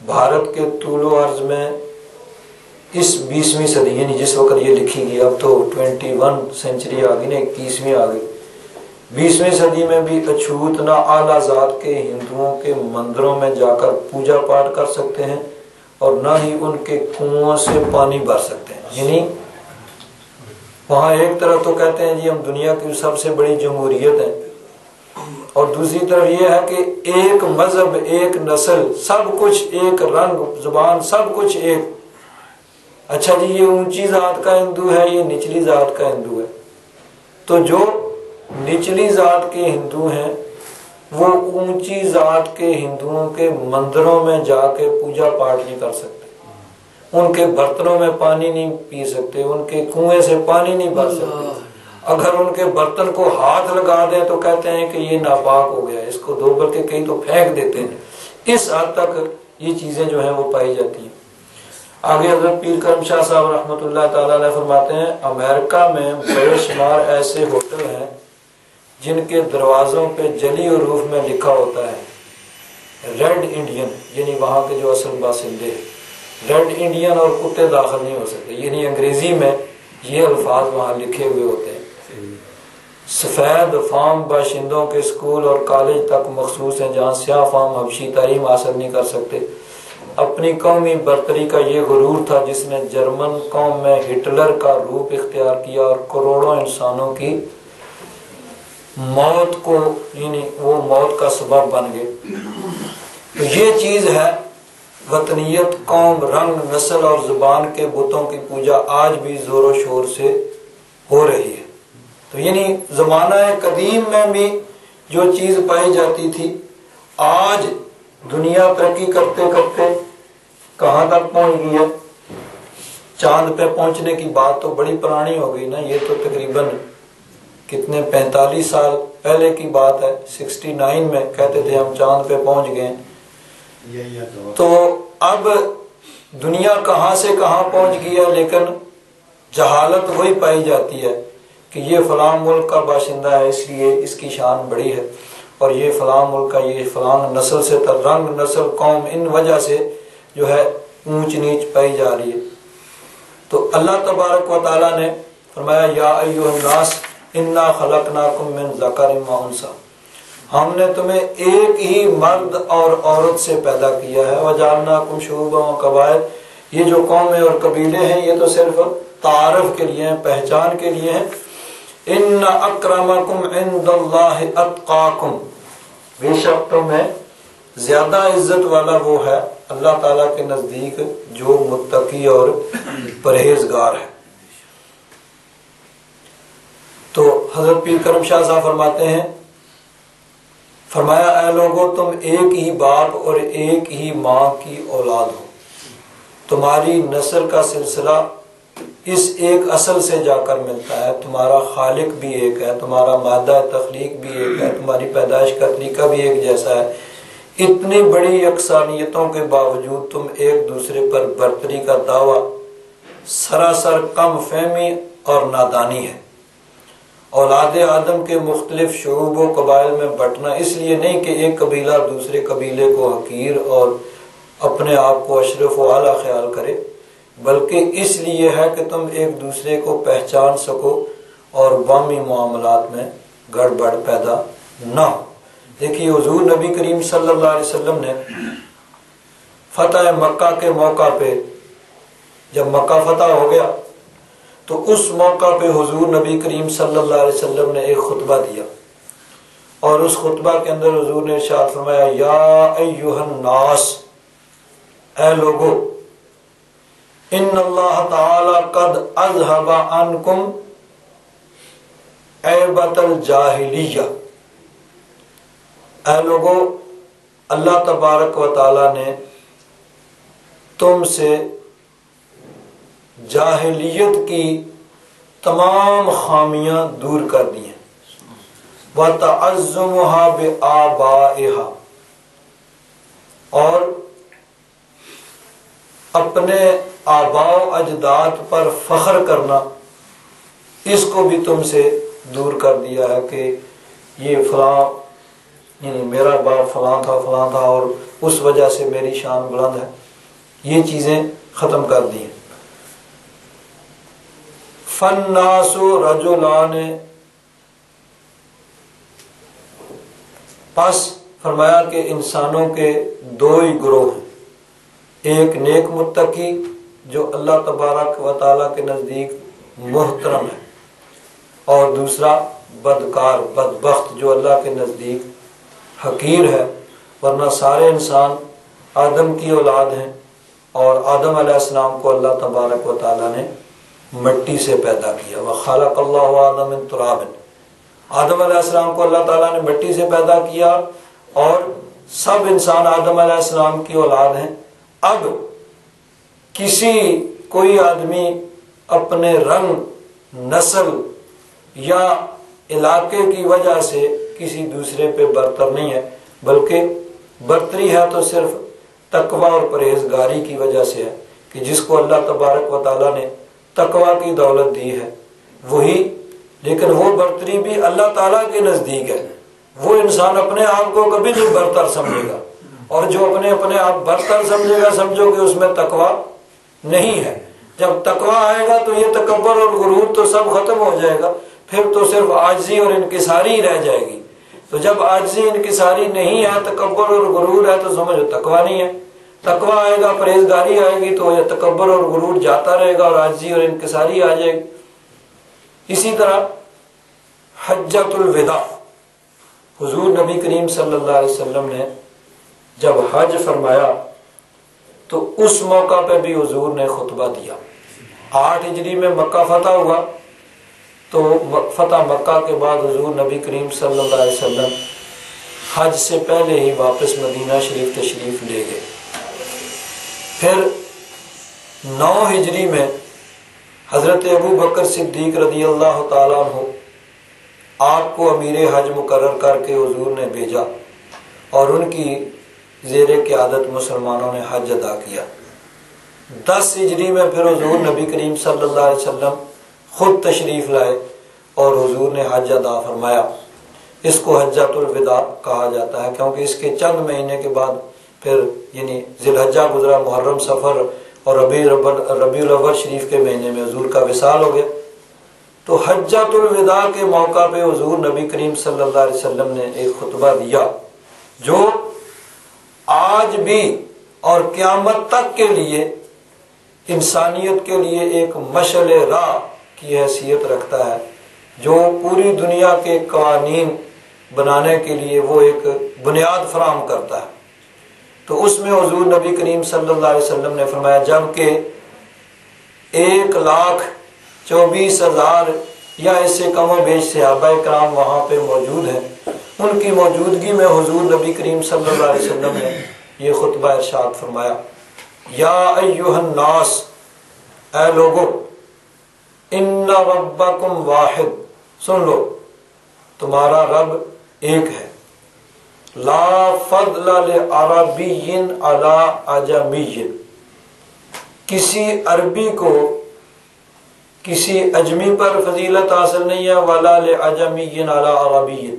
بھارت کے طول و عرض میں اس 20ویں صدی یعنی جس وقت یہ لکھی گئی، اب تو 21 سینچری آ گئی نا، 21ویں آ گئی، 20ویں صدی میں بھی اچھوت نہ اعلیٰ ذات کے ہندوؤں کے مندروں میں جا کر پوجا پاٹ کر سکتے ہیں اور نہ ہی ان کے کنوؤں سے پانی بھر سکتے ہیں. یعنی وہاں ایک طرف تو کہتے ہیں جی ہم دنیا کی سب سے بڑی جمہوریت ہیں، اور دوسری طرف یہ ہے کہ ایک مذہب، ایک نسل، سب کچھ ایک، رنگ، زبان، سب کچھ ایک. اچھا جی یہ اونچی ذات کا ہندو ہے، یہ نچلی ذات کا ہندو ہے، تو جو نچلی ذات کے ہندو ہیں وہ اونچی ذات کے ہندوؤں کے مندروں میں جا کے پوجا پاٹ نہیں کر سکتے، ان کے برتنوں میں پانی نہیں پی سکتے، ان کے کنویں سے پانی نہیں بھر سکتے. اگر ان کے برتن کو ہاتھ لگا دیں تو کہتے ہیں کہ یہ ناپاک ہو گیا، اس کو دھو کر کے کہیں تو پھینک دیتے ہیں. اس حد تک یہ چیزیں جو ہیں وہ پائی جاتی ہیں. آگے حضرت پیر کرم شاہ صاحب رحمۃ اللہ تعالیٰ علیہ فرماتے ہیں امریکہ میں بے شمار ایسے ہوٹل ہیں جن کے دروازوں پہ جلی حروف میں لکھا ہوتا ہے ریڈ انڈین، یعنی وہاں کے جو اصل باشندے ہیں، ریڈ انڈین اور کتے داخل نہیں ہو سکتے، یعنی انگریزی میں یہ الفاظ وہاں لکھے ہوئے ہوتے ہیں. سفید فام باشندوں کے اسکول اور کالج تک مخصوص ہیں جہاں سیاہ فام حبشی تعلیم حاصل نہیں کر سکتے. اپنی قومی برتری کا یہ غرور تھا جس نے جرمن قوم میں ہٹلر کا روپ اختیار کیا اور کروڑوں انسانوں کی موت کو، یعنی وہ موت کا سبب بن گئے. تو یہ چیز ہے وطنیت، قوم، رنگ، نسل اور زبان کے بتوں کی پوجا آج بھی زور و شور سے ہو رہی ہے. تو یعنی زمانہ قدیم میں بھی جو چیز پائی جاتی تھی، آج دنیا ترقی کرتے کرتے کہاں تک پہنچ گئی ہے. چاند پہ پہنچنے کی بات تو بڑی پرانی ہو گئی نا، یہ تو تقریباً کتنے 45 سال پہلے کی بات ہے. 69 میں کہتے تھے ہم چاند پہ پہنچ گئے. تو اب دنیا کہاں سے کہاں پہنچ گئی ہے، لیکن جہالت وہی پائی جاتی ہے کہ یہ فلاں ملک کا باشندہ ہے اس لیے اس کی شان بڑی ہے، اور یہ فلاں ملک کا، یہ فلاں نسل سے، رنگ، نسل، قوم، ان وجہ سے جو ہے اونچ نیچ پائی جا رہی ہے. تو اللہ تبارک و تعالیٰ نے فرمایا یا ایھا الناس انا خلقناکم من ذکر و انثی، ہم نے تمہیں ایک ہی مرد اور عورت سے پیدا کیا ہے. وجعلناکم شعوبا و قبائل، یہ جو قومیں اور قبیلے ہیں یہ تو صرف تعارف کے لیے ہیں، پہچان کے لیے ہیں، ان اکرمکم عند اللہ اتقاکم، بے شک تم میں زیادہ عزت والا وہ ہے اللہ تعالیٰ کے نزدیک جو متقی اور پرہیزگار ہے۔ تو حضرت پیر کرم شاہ صاحب فرماتے ہیں، فرمایا اے لوگو تم ایک ہی باپ اور ایک ہی ماں کی اولاد ہو، تمہاری نسل کا سلسلہ اس ایک اصل سے جا کر ملتا ہے، تمہارا خالق بھی ایک ہے، تمہارا مادہ تخلیق بھی ایک ہے، تمہاری پیدائش کا طریقہ بھی ایک جیسا ہے۔ اتنی بڑی یکسانیتوں کے باوجود تم ایک دوسرے پر برتری کا دعویٰ سراسر کم فہمی اور نادانی ہے۔ اولاد آدم کے مختلف شعوب و قبائل میں بٹنا اس لیے نہیں کہ ایک قبیلہ دوسرے قبیلے کو حقیر اور اپنے آپ کو اشرف و اعلیٰ خیال کرے، بلکہ اس لیے ہے کہ تم ایک دوسرے کو پہچان سکو اور باہمی معاملات میں گڑبڑ پیدا نہ ہو۔ دیکھیے حضور نبی کریم صلی اللہ علیہ وسلم نے فتح مکہ کے موقع پہ، جب مکہ فتح ہو گیا تو اس موقع پہ حضور نبی کریم صلی اللہ علیہ وسلم نے ایک خطبہ دیا، اور اس خطبہ کے اندر حضور نے ارشاد فرمایا یا ایھا الناس، اے لوگو، ان اللہ تعالی قد اذهب عنکم عیبۃ الجاہلیہ، اے لوگو اللہ تبارک و تعالی نے تم سے جاہلیت کی تمام خامیاں دور کر دی ہیں، وَتَعَزُّمُهَا بِآبَائِهَا، اور اپنے آباء و اجداد پر فخر کرنا اس کو بھی تم سے دور کر دیا ہے کہ یہ فلاں، یعنی میرا باپ فلاں تھا اور اس وجہ سے میری شان بلند ہے، یہ چیزیں ختم کر دی ہیں۔ فَالنَّاسُ رَجُلَانِ، پس فرمایا کہ انسانوں کے دو ہی گروہ ہیں، ایک نیک متقی جو اللہ تبارک و تعالیٰ کے نزدیک محترم ہے، اور دوسرا بدکار بدبخت جو اللہ کے نزدیک حقیر ہے، ورنہ سارے انسان آدم کی اولاد ہیں، اور آدم علیہ السلام کو اللہ تبارک و تعالیٰ نے مٹی سے پیدا کیا۔ وَخَلَقَ اللَّهُ آدَمَ مِن تُرَابٍ، آدم علیہ السلام کو اللہ تعالیٰ نے مٹی سے پیدا کیا، اور سب انسان آدم علیہ السلام کی اولاد ہیں۔ اب کوئی آدمی اپنے رنگ، نسل یا علاقے کی وجہ سے کسی دوسرے پہ برتر نہیں ہے، بلکہ برتری ہے تو صرف تقوی اور پرہیزگاری کی وجہ سے ہے کہ جس کو اللہ تبارک و تعالیٰ نے تقوی کی دولت دی ہے وہی، لیکن وہ برتری بھی اللہ تعالیٰ کے نزدیک ہے، وہ انسان اپنے آپ کو کبھی نہیں برتر سمجھے گا، اور جو اپنے آپ برتر سمجھے گا سمجھو کہ اس میں تقوی نہیں ہے۔ جب تقوی آئے گا تو یہ تکبر اور غرور تو سب ختم ہو جائے گا، پھر تو صرف عاجزی اور انکساری رہ جائے گی۔ تو جب عاجزی انکساری نہیں ہے، تکبر اور غرور ہے، تو سمجھو تقوی نہیں ہے۔ تقوی آئے گا، پرہیزگاری آئے گی تو یہ تکبر اور غرور جاتا رہے گا اور عاجزی اور انکساری آ جائے گی۔ اسی طرح حجۃ الوداع، حضور نبی کریم صلی اللہ علیہ وسلم نے جب حج فرمایا تو اس موقع پہ بھی حضور نے خطبہ دیا۔ 8 ہجری میں مکہ فتح ہوا، تو فتح مکہ کے بعد حضور نبی کریم صلی اللہ علیہ وسلم حج سے پہلے ہی واپس مدینہ شریف تشریف لے گئے۔ پھر 9 ہجری میں حضرت ابو بکر صدیق رضی اللہ تعالیٰ عنہ آپ کو امیر حج مقرر کر کے حضور نے بھیجا، اور ان کی زیر قیادت مسلمانوں نے حج ادا کیا۔ 10 ہجری میں پھر حضور نبی کریم صلی اللہ علیہ وسلم خود تشریف لائے اور حضور نے حج ادا فرمایا۔ اس کو حجۃ الوداع کہا جاتا ہے، کیونکہ اس کے چند مہینے کے بعد پھر یعنی ذی الحجہ گزرا، محرم، سفر اور ربیع الاول شریف کے مہینے میں حضور کا وصال ہو گیا۔ تو حجۃ الوداع کے موقع پہ حضور نبی کریم صلی اللہ علیہ وسلم نے ایک خطبہ دیا جو آج بھی اور قیامت تک کے لیے انسانیت کے لیے ایک مشعل راہ کی حیثیت رکھتا ہے جو پوری دنیا کے قوانین بنانے کے لیے وہ ایک بنیاد فراہم کرتا ہے۔ تو اس میں حضور نبی کریم صلی اللہ علیہ وسلم نے فرمایا جب کہ 1,24,000 یا اس سے کم و بیش صحابہ کرام وہاں پہ موجود ہیں، ان کی موجودگی میں حضور نبی کریم صلی اللہ علیہ وسلم نے یہ خطبہ ارشاد فرمایا، یا ایھا الناس، اے لوگو، ان ربکم واحد، سن لو تمہارا رب ایک ہے، لا فضل لعربی علی عجمی، کسی عربی کو کسی اجمی پر فضیلت حاصل نہیں ہے، ولا لعجمی علی عربی،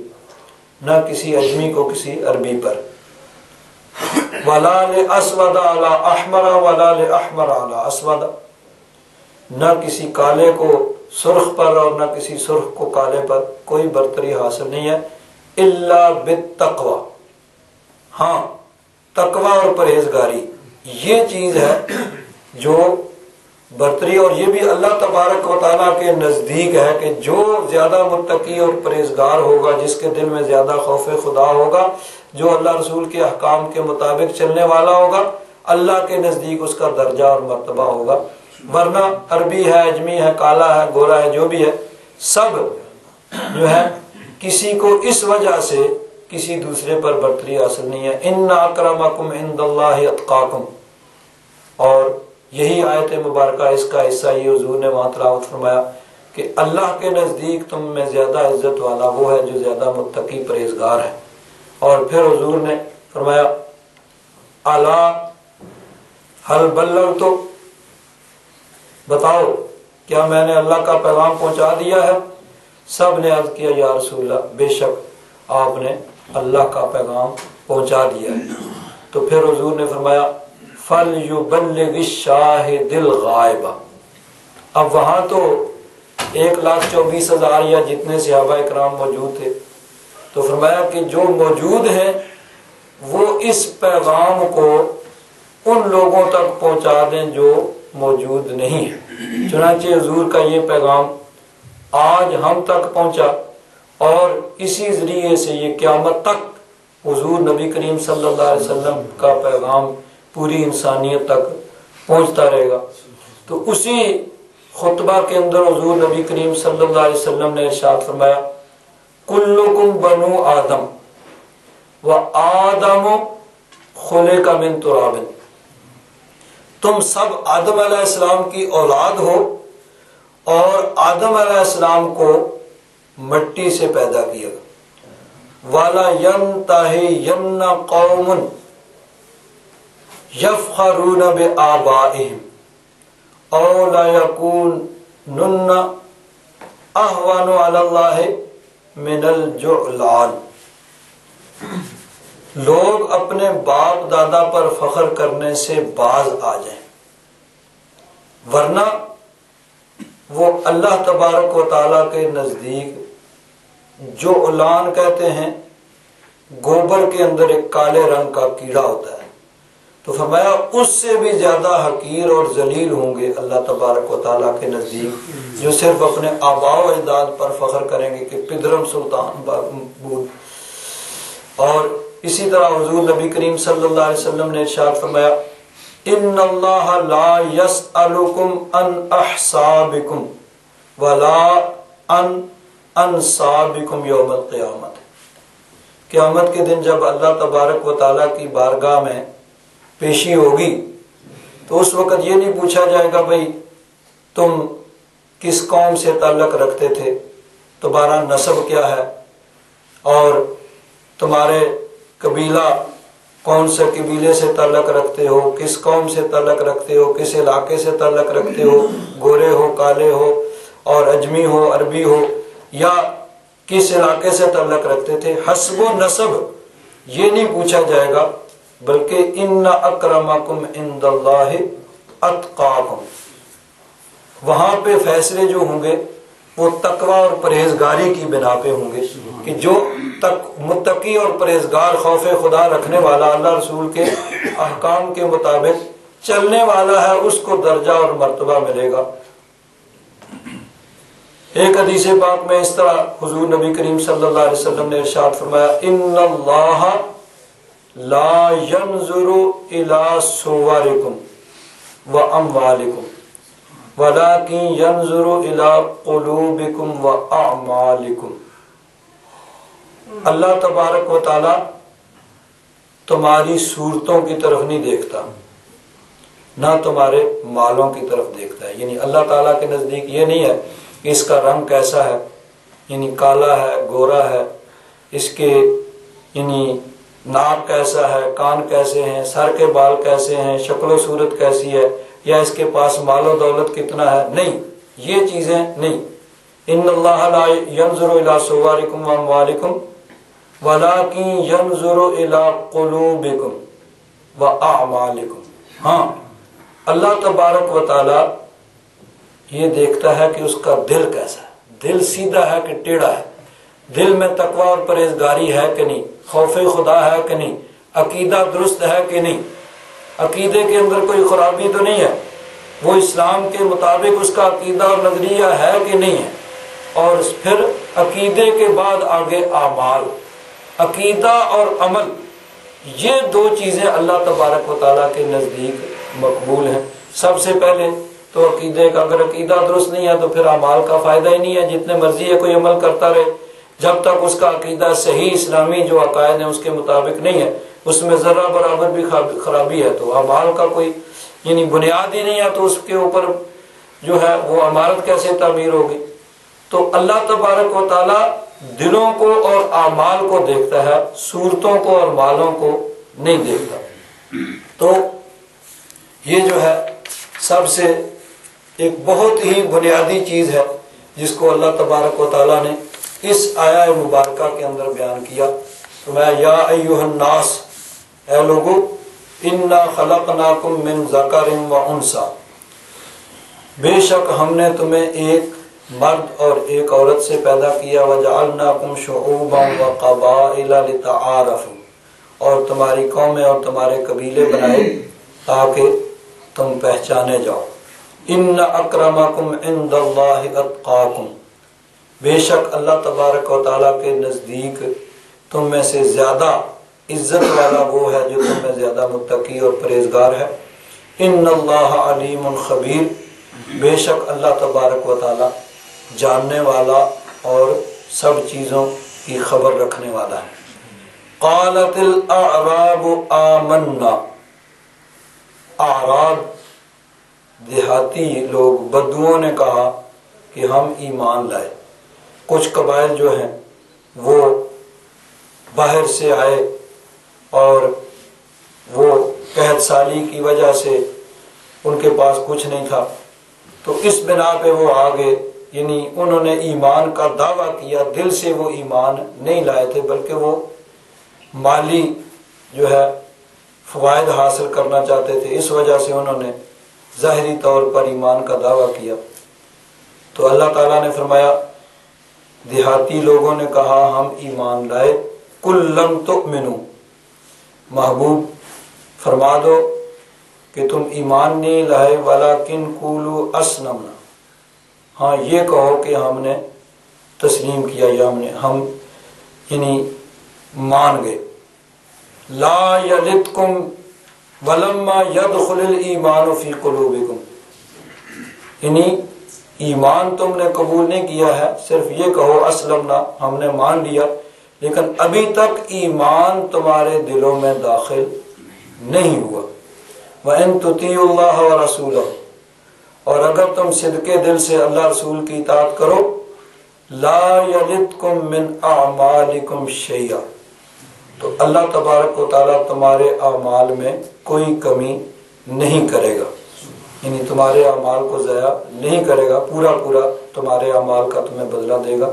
نہ کسی اجمی کو کسی عربی پر، ولا لاسود علی احمر ولا لاحمر علی اسود، نہ کسی کالے کو سرخ پر اور نہ کسی سرخ کو کالے پر کوئی برتری حاصل نہیں ہے، الا بالتقوی، ہاں تقوی اور پرہیزگاری یہ چیز ہے جو برتری، اور یہ بھی اللہ تبارک و تعالیٰ کے نزدیک ہے کہ جو زیادہ متقی اور پرہیزگار ہوگا، جس کے دل میں زیادہ خوف خدا ہوگا، جو اللہ رسول کے احکام کے مطابق چلنے والا ہوگا، اللہ کے نزدیک اس کا درجہ اور مرتبہ ہوگا۔ ورنہ عربی ہے، اجمی ہے، کالا ہے، گورا ہے، جو بھی ہے، سب جو ہے کسی کو اس وجہ سے کسی دوسرے پر برتری حاصل نہیں ہے۔ ان اکرمکم عند اللہ اتقاکم، اور یہی آیت مبارکہ اس کا حصہ یہ حضور نے وہاں تلاوت فرمایا کہ اللہ کے نزدیک تم میں زیادہ عزت والا وہ ہے جو زیادہ متقی پرہیزگار ہے۔ اور پھر حضور نے فرمایا الا هل بلغت، بتاؤ کیا میں نے اللہ کا پیغام پہنچا دیا ہے؟ سب نے عرض کیا یا رسول اللہ، بے شک آپ نے اللہ کا پیغام پہنچا دیا ہے۔ تو پھر حضور نے فرمایا فَلْيُبَلِّغِ الشَّاهِدِ الْغَائِبَ، اب وہاں تو 1,24,000 یا جتنے صحابہ کرام موجود تھے، تو فرمایا کہ جو موجود ہیں وہ اس پیغام کو ان لوگوں تک پہنچا دیں جو موجود نہیں ہیں۔ چنانچہ حضور کا یہ پیغام آج ہم تک پہنچا، اور اسی ذریعے سے یہ قیامت تک حضور نبی کریم صلی اللہ علیہ وسلم کا پیغام پوری انسانیت تک پہنچتا رہے گا۔ تو اسی خطبہ کے اندر حضور نبی کریم صلی اللہ علیہ وسلم نے ارشاد فرمایا کلکم بنو آدم و آدم خلق من تراب، تم سب آدم علیہ السلام کی اولاد ہو، اور آدم علیہ السلام کو مٹی سے پیدا کیا گیا۔ وَلَا يَنْتَهِيَنَّ قَوْمٌ يَفْخَرُونَ بِآبَائِهِمْ أَوْ لَا يَكُونُنَّ أَهْوَنُ عَلَى اللَّهِ مِنَ الْجُعْلَانِ، لوگ اپنے باپ دادا پر فخر کرنے سے باز آ جائیں، ورنہ وہ اللہ تبارک و تعالیٰ کے نزدیک جو اعلان کہتے ہیں، گوبر کے اندر ایک کالے رنگ کا کیڑا ہوتا ہے، تو فرمایا اس سے بھی زیادہ حقیر اور ذلیل ہوں گے اللہ تبارک و تعالیٰ کے نزدیک جو صرف اپنے آباء و اجداد پر فخر کریں گے کہ پدرم سلطان بود۔ اور اسی طرح حضور نبی کریم صلی اللہ علیہ وسلم نے ارشاد فرمایا ان اللہ لا یسألکم عن احسابکم ولا عن انسابکم یوم القیامت، قیامت کے دن جب اللہ تبارک و تعالیٰ کی بارگاہ میں پیشی ہوگی تو اس وقت یہ نہیں پوچھا جائے گا بھئی تم کس قوم سے تعلق رکھتے تھے، تمہارا نسب کیا ہے، اور تمہارے قبیلہ کون سے قبیلے سے تعلق رکھتے ہو، کس قوم سے تعلق رکھتے ہو، کس علاقے سے تعلق رکھتے ہو، گورے ہو، کالے ہو، اور اجمی ہو، عربی ہو، یا کس علاقے سے تعلق رکھتے تھے، حسب و نسب یہ نہیں پوچھا جائے گا، بلکہ ان اکرمکم عند اللہ اتقاکم، وہاں پہ فیصلے جو ہوں گے وہ تقوی اور پرہیزگاری کی بنا پہ ہوں گے، کہ جو متقی اور پرہیزگار خوف خدا رکھنے والا اللہ رسول کے احکام کے مطابق چلنے والا ہے اس کو درجہ اور مرتبہ ملے گا۔ ایک حدیث پاک میں اس طرح حضور نبی کریم صلی اللہ علیہ وسلم نے ارشاد فرمایا ان اللہ لا ينظر الى صورکم واموالکم ولكن ينظر الى قلوبکم واعمالکم۔ اللہ تبارک و تعالی تمہاری صورتوں کی طرف نہیں دیکھتا، نہ تمہارے مالوں کی طرف دیکھتا ہے۔ یعنی اللہ تعالیٰ کے نزدیک یہ نہیں ہے کہ اس کا رنگ کیسا ہے، یعنی کالا ہے، گورا ہے، اس کے یعنی ناک کیسا ہے، کان کیسے ہیں، سر کے بال کیسے ہیں، شکل و صورت کیسی ہے، یا اس کے پاس مال و دولت کتنا ہے، نہیں، یہ چیزیں نہیں۔ ان اللہ لا ينظر الى صورکم واموالکم ولكن ينظر الى قلوبکم واعمالکم۔ ہاں، اللہ تبارک و تعالی یہ دیکھتا ہے کہ اس کا دل کیسا ہے، دل سیدھا ہے کہ ٹیڑھا ہے، دل میں تقوی اور پرہیزگاری ہے کہ نہیں، خوف خدا ہے کہ نہیں، عقیدہ درست ہے کہ نہیں، عقیدے کے اندر کوئی خرابی تو نہیں ہے، وہ اسلام کے مطابق اس کا عقیدہ اور نظریہ ہے کہ نہیں ہے۔ اور پھر عقیدے کے بعد آگے اعمال، عقیدہ اور عمل، یہ دو چیزیں اللہ تبارک و تعالیٰ کے نزدیک مقبول ہیں۔ سب سے پہلے تو عقیدے کا، اگر عقیدہ درست نہیں ہے تو پھر اعمال کا فائدہ ہی نہیں ہے، جتنے مرضی ہے کوئی عمل کرتا رہے، جب تک اس کا عقیدہ صحیح اسلامی جو عقائد ہیں اس کے مطابق نہیں ہے، اس میں ذرہ برابر بھی خرابی ہے تو اعمال کا کوئی یعنی بنیاد ہی نہیں ہے، تو اس کے اوپر جو ہے وہ عمارت کیسے تعمیر ہوگی۔ تو اللہ تبارک و تعالی دلوں کو اور اعمال کو دیکھتا ہے، صورتوں کو اور مالوں کو نہیں دیکھتا۔ تو یہ جو ہے سب سے ایک بہت ہی بنیادی چیز ہے جس کو اللہ تبارک و تعالیٰ نے اس آیہ مبارکہ کے اندر بیان کیا۔ فرمایا یا ایھا الناس، اے لوگو، انا خلقناکم من ذکر و انثی، بے شک ہم نے تمہیں ایک مرد اور ایک عورت سے پیدا کیا، وجعلناکم شعوبا وقبائل لتعارفوا، اور تمہاری قومیں اور تمہارے قبیلے بنائے تاکہ تم پہچانے جاؤ۔ ان اکرمکم عند اللہ اتقاکم، بے شک اللہ تبارک و تعالیٰ کے نزدیک تم میں سے زیادہ عزت والا وہ ہے جو تم میں زیادہ متقی اور پرہیزگار ہے۔ ان اللہ علیم خبیر، بے شک اللہ تبارک و تعالیٰ جاننے والا اور سب چیزوں کی خبر رکھنے والا ہے۔ قالت الاعراب آمنا، اعراب دیہاتی لوگ، بدوؤں نے کہا کہ ہم ایمان لائے۔ کچھ قبائل جو ہیں وہ باہر سے آئے اور وہ قحط سالی کی وجہ سے ان کے پاس کچھ نہیں تھا، تو اس بنا پہ وہ آگے، یعنی انہوں نے ایمان کا دعویٰ کیا، دل سے وہ ایمان نہیں لائے تھے، بلکہ وہ مالی جو ہے فوائد حاصل کرنا چاہتے تھے، اس وجہ سے انہوں نے ظاہری طور پر ایمان کا دعویٰ کیا۔ تو اللہ تعالیٰ نے فرمایا دیہاتی لوگوں نے کہا ہم ایمان لائے، قل لم تؤمنوا، محبوب فرما دو کہ تم ایمان نہیں لائے، ولیکن قولوا اسلمنا، ہاں یہ کہو کہ ہم نے تسلیم کیا یا ہم یعنی مان گئے۔ لا یلدکم ولما يدخل الایمان فی قلوبکم، یعنی ایمان تم نے قبول نہیں کیا ہے، صرف یہ کہو اسلمنا، ہم نے مان لیا، لیکن ابھی تک ایمان تمہارے دلوں میں داخل نہیں ہوا۔ وَإِن تُطِيعُوا اللَّهَ وَرَسُولَهُ، اور اگر تم صدقے دل سے اللہ رسول کی اطاعت کرو، لا یلدکم من اعمالکم شیئا، تو اللہ تبارک و تعالیٰ تمہارے اعمال میں کوئی کمی نہیں کرے گا، یعنی تمہارے اعمال کو ضائع نہیں کرے گا، پورا پورا تمہارے اعمال کا تمہیں بدلہ دے گا۔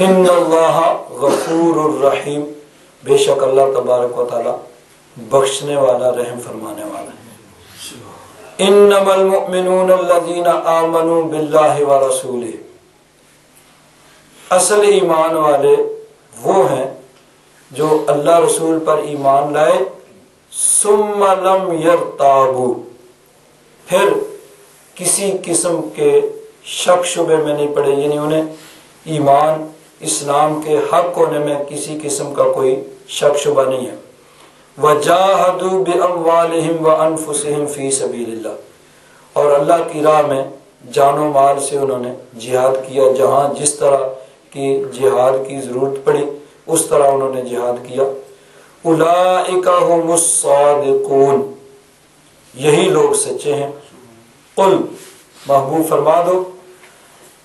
ان اللہ غفور الرحیم، بے شک اللہ تبارک و تعالیٰ بخشنے والا، رحم فرمانے والا ہے۔ انما المؤمنون الذین آمنوا باللہ ورسولہ، اصل ایمان والے وہ ہیں جو اللہ رسول پر ایمان لائے، ثم لم یرتابوا، پھر کسی قسم کے شک شبے میں نہیں پڑے، یعنی انہیں ایمان اسلام کے حق ہونے میں کسی قسم کا کوئی شک شبہ نہیں ہے۔ وَجَاهَدُوا بِأَمْوَالِهِمْ وَأَنفُسِهِمْ فِي سَبِيلِ اللَّهِ، اور اللہ کی راہ میں جان و مال سے انہوں نے جہاد کیا، جہاں جس طرح کی جہاد کی ضرورت پڑی اس طرح انہوں نے جہاد کیا۔ أُولَئِكَ هُمُ الصَّادِقُونَ، یہی لوگ سچے ہیں۔ قل، محبوب فرما دو،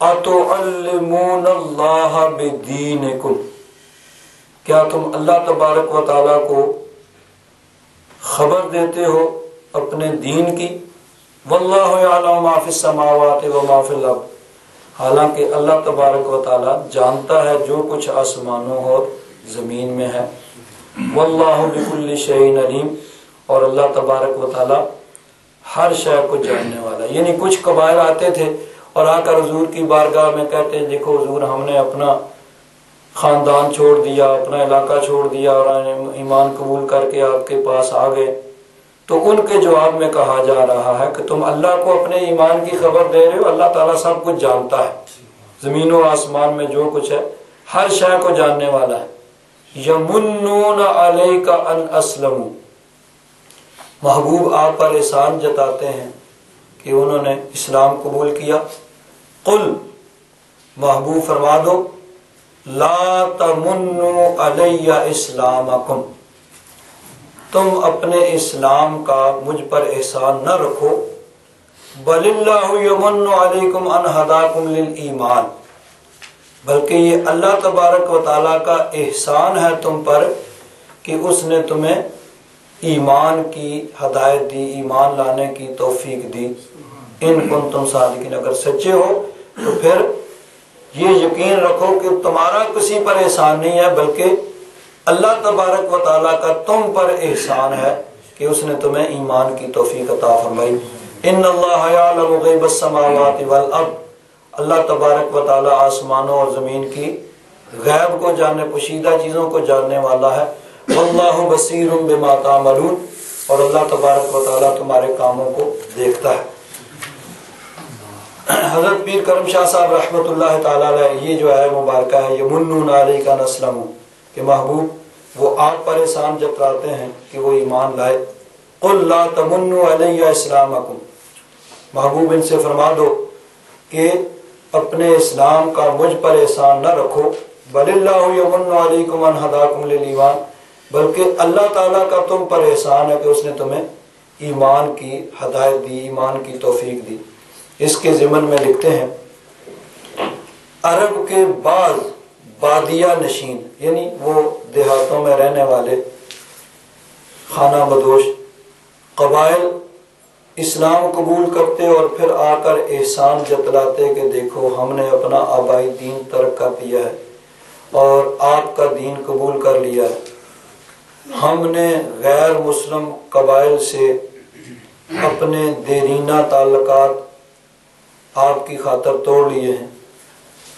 أَتُعَلِّمُونَ اللَّهَ بِدِينِكُمْ، کیا تم اللہ تبارک و تعالیٰ کو خبر دیتے ہو اپنے دین کی؟ واللہ یعلم ما فی السماوات و ما فی الارض، حالانکہ اللہ تبارک و تعالیٰ جانتا ہے جو کچھ آسمانوں اور زمین میں ہے۔ واللہ بکل شیء علیم، اور اللہ تبارک و تعالیٰ ہر شے کو جاننے والا ہے۔ یعنی کچھ قبائل آتے تھے اور آ کر حضور کی بارگاہ میں کہتے ہیں دیکھو حضور، ہم نے اپنا خاندان چھوڑ دیا، اپنا علاقہ چھوڑ دیا اور ایمان قبول کر کے آپ کے پاس آ گئے، تو ان کے جواب میں کہا جا رہا ہے کہ تم اللہ کو اپنے ایمان کی خبر دے رہے ہو، اللہ تعالیٰ سب کچھ جانتا ہے، زمین و آسمان میں جو کچھ ہے ہر شے کو جاننے والا ہے۔ یمنون علیک ان اسلموا، محبوب آپ پر احسان جتاتے ہیں کہ انہوں نے اسلام قبول کیا۔ قل، محبوب فرما دو، لا تمنوا علی اسلامکم، تم اپنے اسلام کا مجھ پر احسان نہ رکھو، بل اللہ یمن علیکم ان ہداکم للایمان، بلکہ یہ اللہ تبارک و تعالیٰ کا احسان ہے تم پر کہ اس نے تمہیں ایمان کی ہدایت دی، ایمان لانے کی توفیق دی۔ ان کنتم صادقین، اگر سچے ہو تو پھر یہ یقین رکھو کہ تمہارا کسی پر احسان نہیں ہے بلکہ اللہ تبارک و تعالیٰ کا تم پر احسان ہے کہ اس نے تمہیں ایمان کی توفیق عطا فرمائی۔ ان اللہ یعلم غیب السماوات والارض، اللہ تبارک و تعالیٰ آسمانوں اور زمین کی غیب کو جاننے، پوشیدہ چیزوں کو جاننے والا ہے۔ واللہ بصیر بما تعملون، اور اللہ تبارک و تعالیٰ تمہارے کاموں کو دیکھتا ہے۔ حضرت پیر کرم شاہ صاحب رحمۃ اللہ تعالیٰ علیہ، یہ جو ہے مبارکہ ہے یمنون علیک ان اسلموا، کہ محبوب وہ آپ پر احسان جتلاتے ہیں کہ وہ ایمان لائے۔ قل لا تمنوا علی اسلامکم، محبوب ان سے فرما دو کہ اپنے اسلام کا مجھ پر احسان نہ رکھو، بل اللہ یمن علیکم ان ہداکم للایمان، بلکہ اللہ تعالیٰ کا تم پر احسان ہے کہ اس نے تمہیں ایمان کی ہدایت دی، ایمان کی توفیق دی۔ اس کے ضمن میں لکھتے ہیں عرب کے بعض بادیہ نشین، یعنی وہ دیہاتوں میں رہنے والے خانہ بدوش قبائل اسلام قبول کرتے اور پھر آ کر احسان جتلاتے کہ دیکھو ہم نے اپنا آبائی دین ترک کر دیا ہے اور آپ کا دین قبول کر لیا ہے، ہم نے غیر مسلم قبائل سے اپنے دیرینہ تعلقات آپ کی خاطر توڑ لیے ہیں،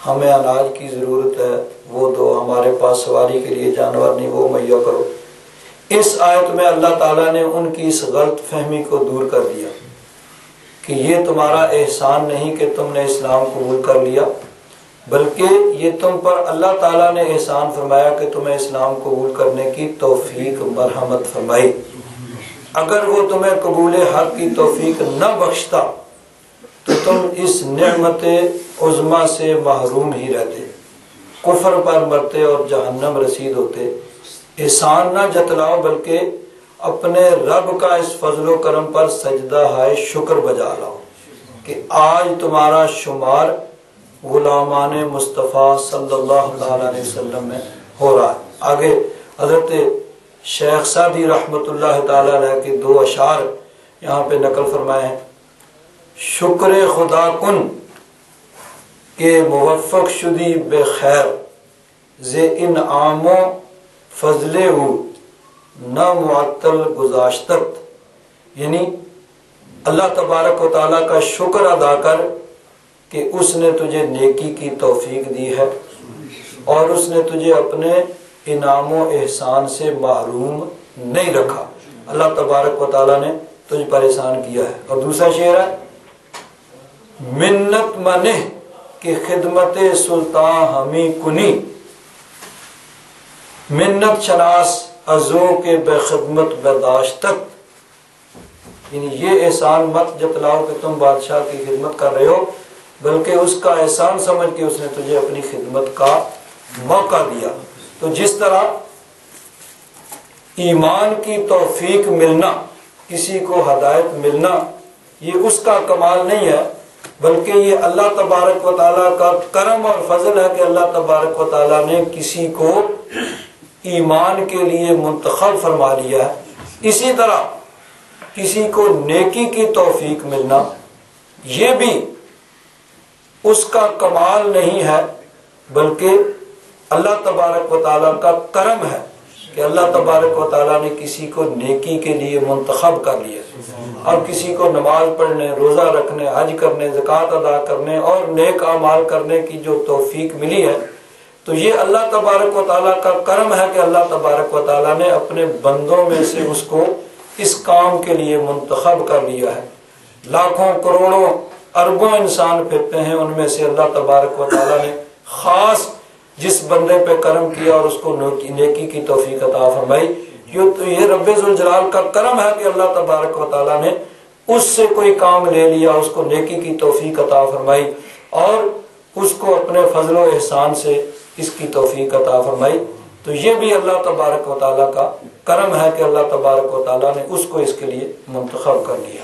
ہمیں اناج کی ضرورت ہے، وہ دو، ہمارے پاس سواری کے لیے جانور نہیں، وہ مہیا کرو۔ اس آیت میں اللہ تعالیٰ نے ان کی اس غلط فہمی کو دور کر دیا کہ یہ تمہارا احسان نہیں کہ تم نے اسلام قبول کر لیا، بلکہ یہ تم پر اللہ تعالیٰ نے احسان فرمایا کہ تمہیں اسلام قبول کرنے کی توفیق مرحمت فرمائی۔ اگر وہ تمہیں قبول حق کی توفیق نہ بخشتا تو تم اس نعمت عظمیٰ سے محروم ہی رہتے، کفر پر مرتے اور جہنم رسید ہوتے۔ احسان نہ جتلاؤ بلکہ اپنے رب کا اس فضل و کرم پر سجدہ ہائے شکر بجا لاؤ کہ آج تمہارا شمار غلامان مصطفیٰ صلی اللہ تعالی علیہ وسلم میں ہو رہا ہے۔ آگے حضرت شیخ سعدی رحمۃ اللہ تعالی علیہ کے دو اشعار یہاں پہ نقل فرمائے ہیں۔ شکر خدا کن کہ موفق شدی بے خیر، زِ انعام و فضل ہو نہ معطل گزاشتت، یعنی اللہ تبارک و تعالیٰ کا شکر ادا کر کہ اس نے تجھے نیکی کی توفیق دی ہے اور اس نے تجھے اپنے انعام و احسان سے محروم نہیں رکھا، اللہ تبارک و تعالیٰ نے تجھ پر احسان کیا ہے۔ اور دوسرا شعر ہے منت منہ کہ خدمت سلطان ہمیں کنی، منت شناس ازو کے بے خدمت برداشت تک، یعنی یہ احسان مت جتلاؤ کہ تم بادشاہ کی خدمت کر رہے ہو، بلکہ اس کا احسان سمجھ کے اس نے تجھے اپنی خدمت کا موقع دیا۔ تو جس طرح ایمان کی توفیق ملنا، کسی کو ہدایت ملنا، یہ اس کا کمال نہیں ہے، بلکہ یہ اللہ تبارک و تعالیٰ کا کرم اور فضل ہے کہ اللہ تبارک و تعالیٰ نے کسی کو ایمان کے لیے منتخب فرما لیا ہے۔ اسی طرح کسی کو نیکی کی توفیق ملنا، یہ بھی اس کا کمال نہیں ہے، بلکہ اللہ تبارک و تعالیٰ کا کرم ہے کہ اللہ تبارک و تعالیٰ نے کسی کو نیکی کے لیے منتخب کر لیا، اور کسی کو نماز پڑھنے، روزہ رکھنے، حج کرنے، زکوٰۃ ادا کرنے اور نیک اعمال کرنے کی جو توفیق ملی ہے، تو یہ اللہ تبارک و تعالیٰ کا کرم ہے کہ اللہ تبارک و تعالیٰ نے اپنے بندوں میں سے اس کو اس کام کے لیے منتخب کر لیا ہے۔ لاکھوں کروڑوں اربوں انسان پھرتے ہیں، ان میں سے اللہ تبارک و تعالیٰ نے خاص جس بندے پہ کرم کیا اور اس کو نیکی کی توفیق عطا فرمائی، یہ رب ذوالجلال کا کرم ہے کہ اللہ تبارک و تعالیٰ نے اس سے کوئی کام لے لیا، اس کو نیکی کی توفیق عطا فرمائی اور اس کو اپنے فضل و احسان سے اس کی توفیق عطا فرمائی۔ تو یہ بھی اللہ تبارک و تعالیٰ کا کرم ہے کہ اللہ تبارک و تعالیٰ نے اس کو اس کے لیے منتخب کر لیا۔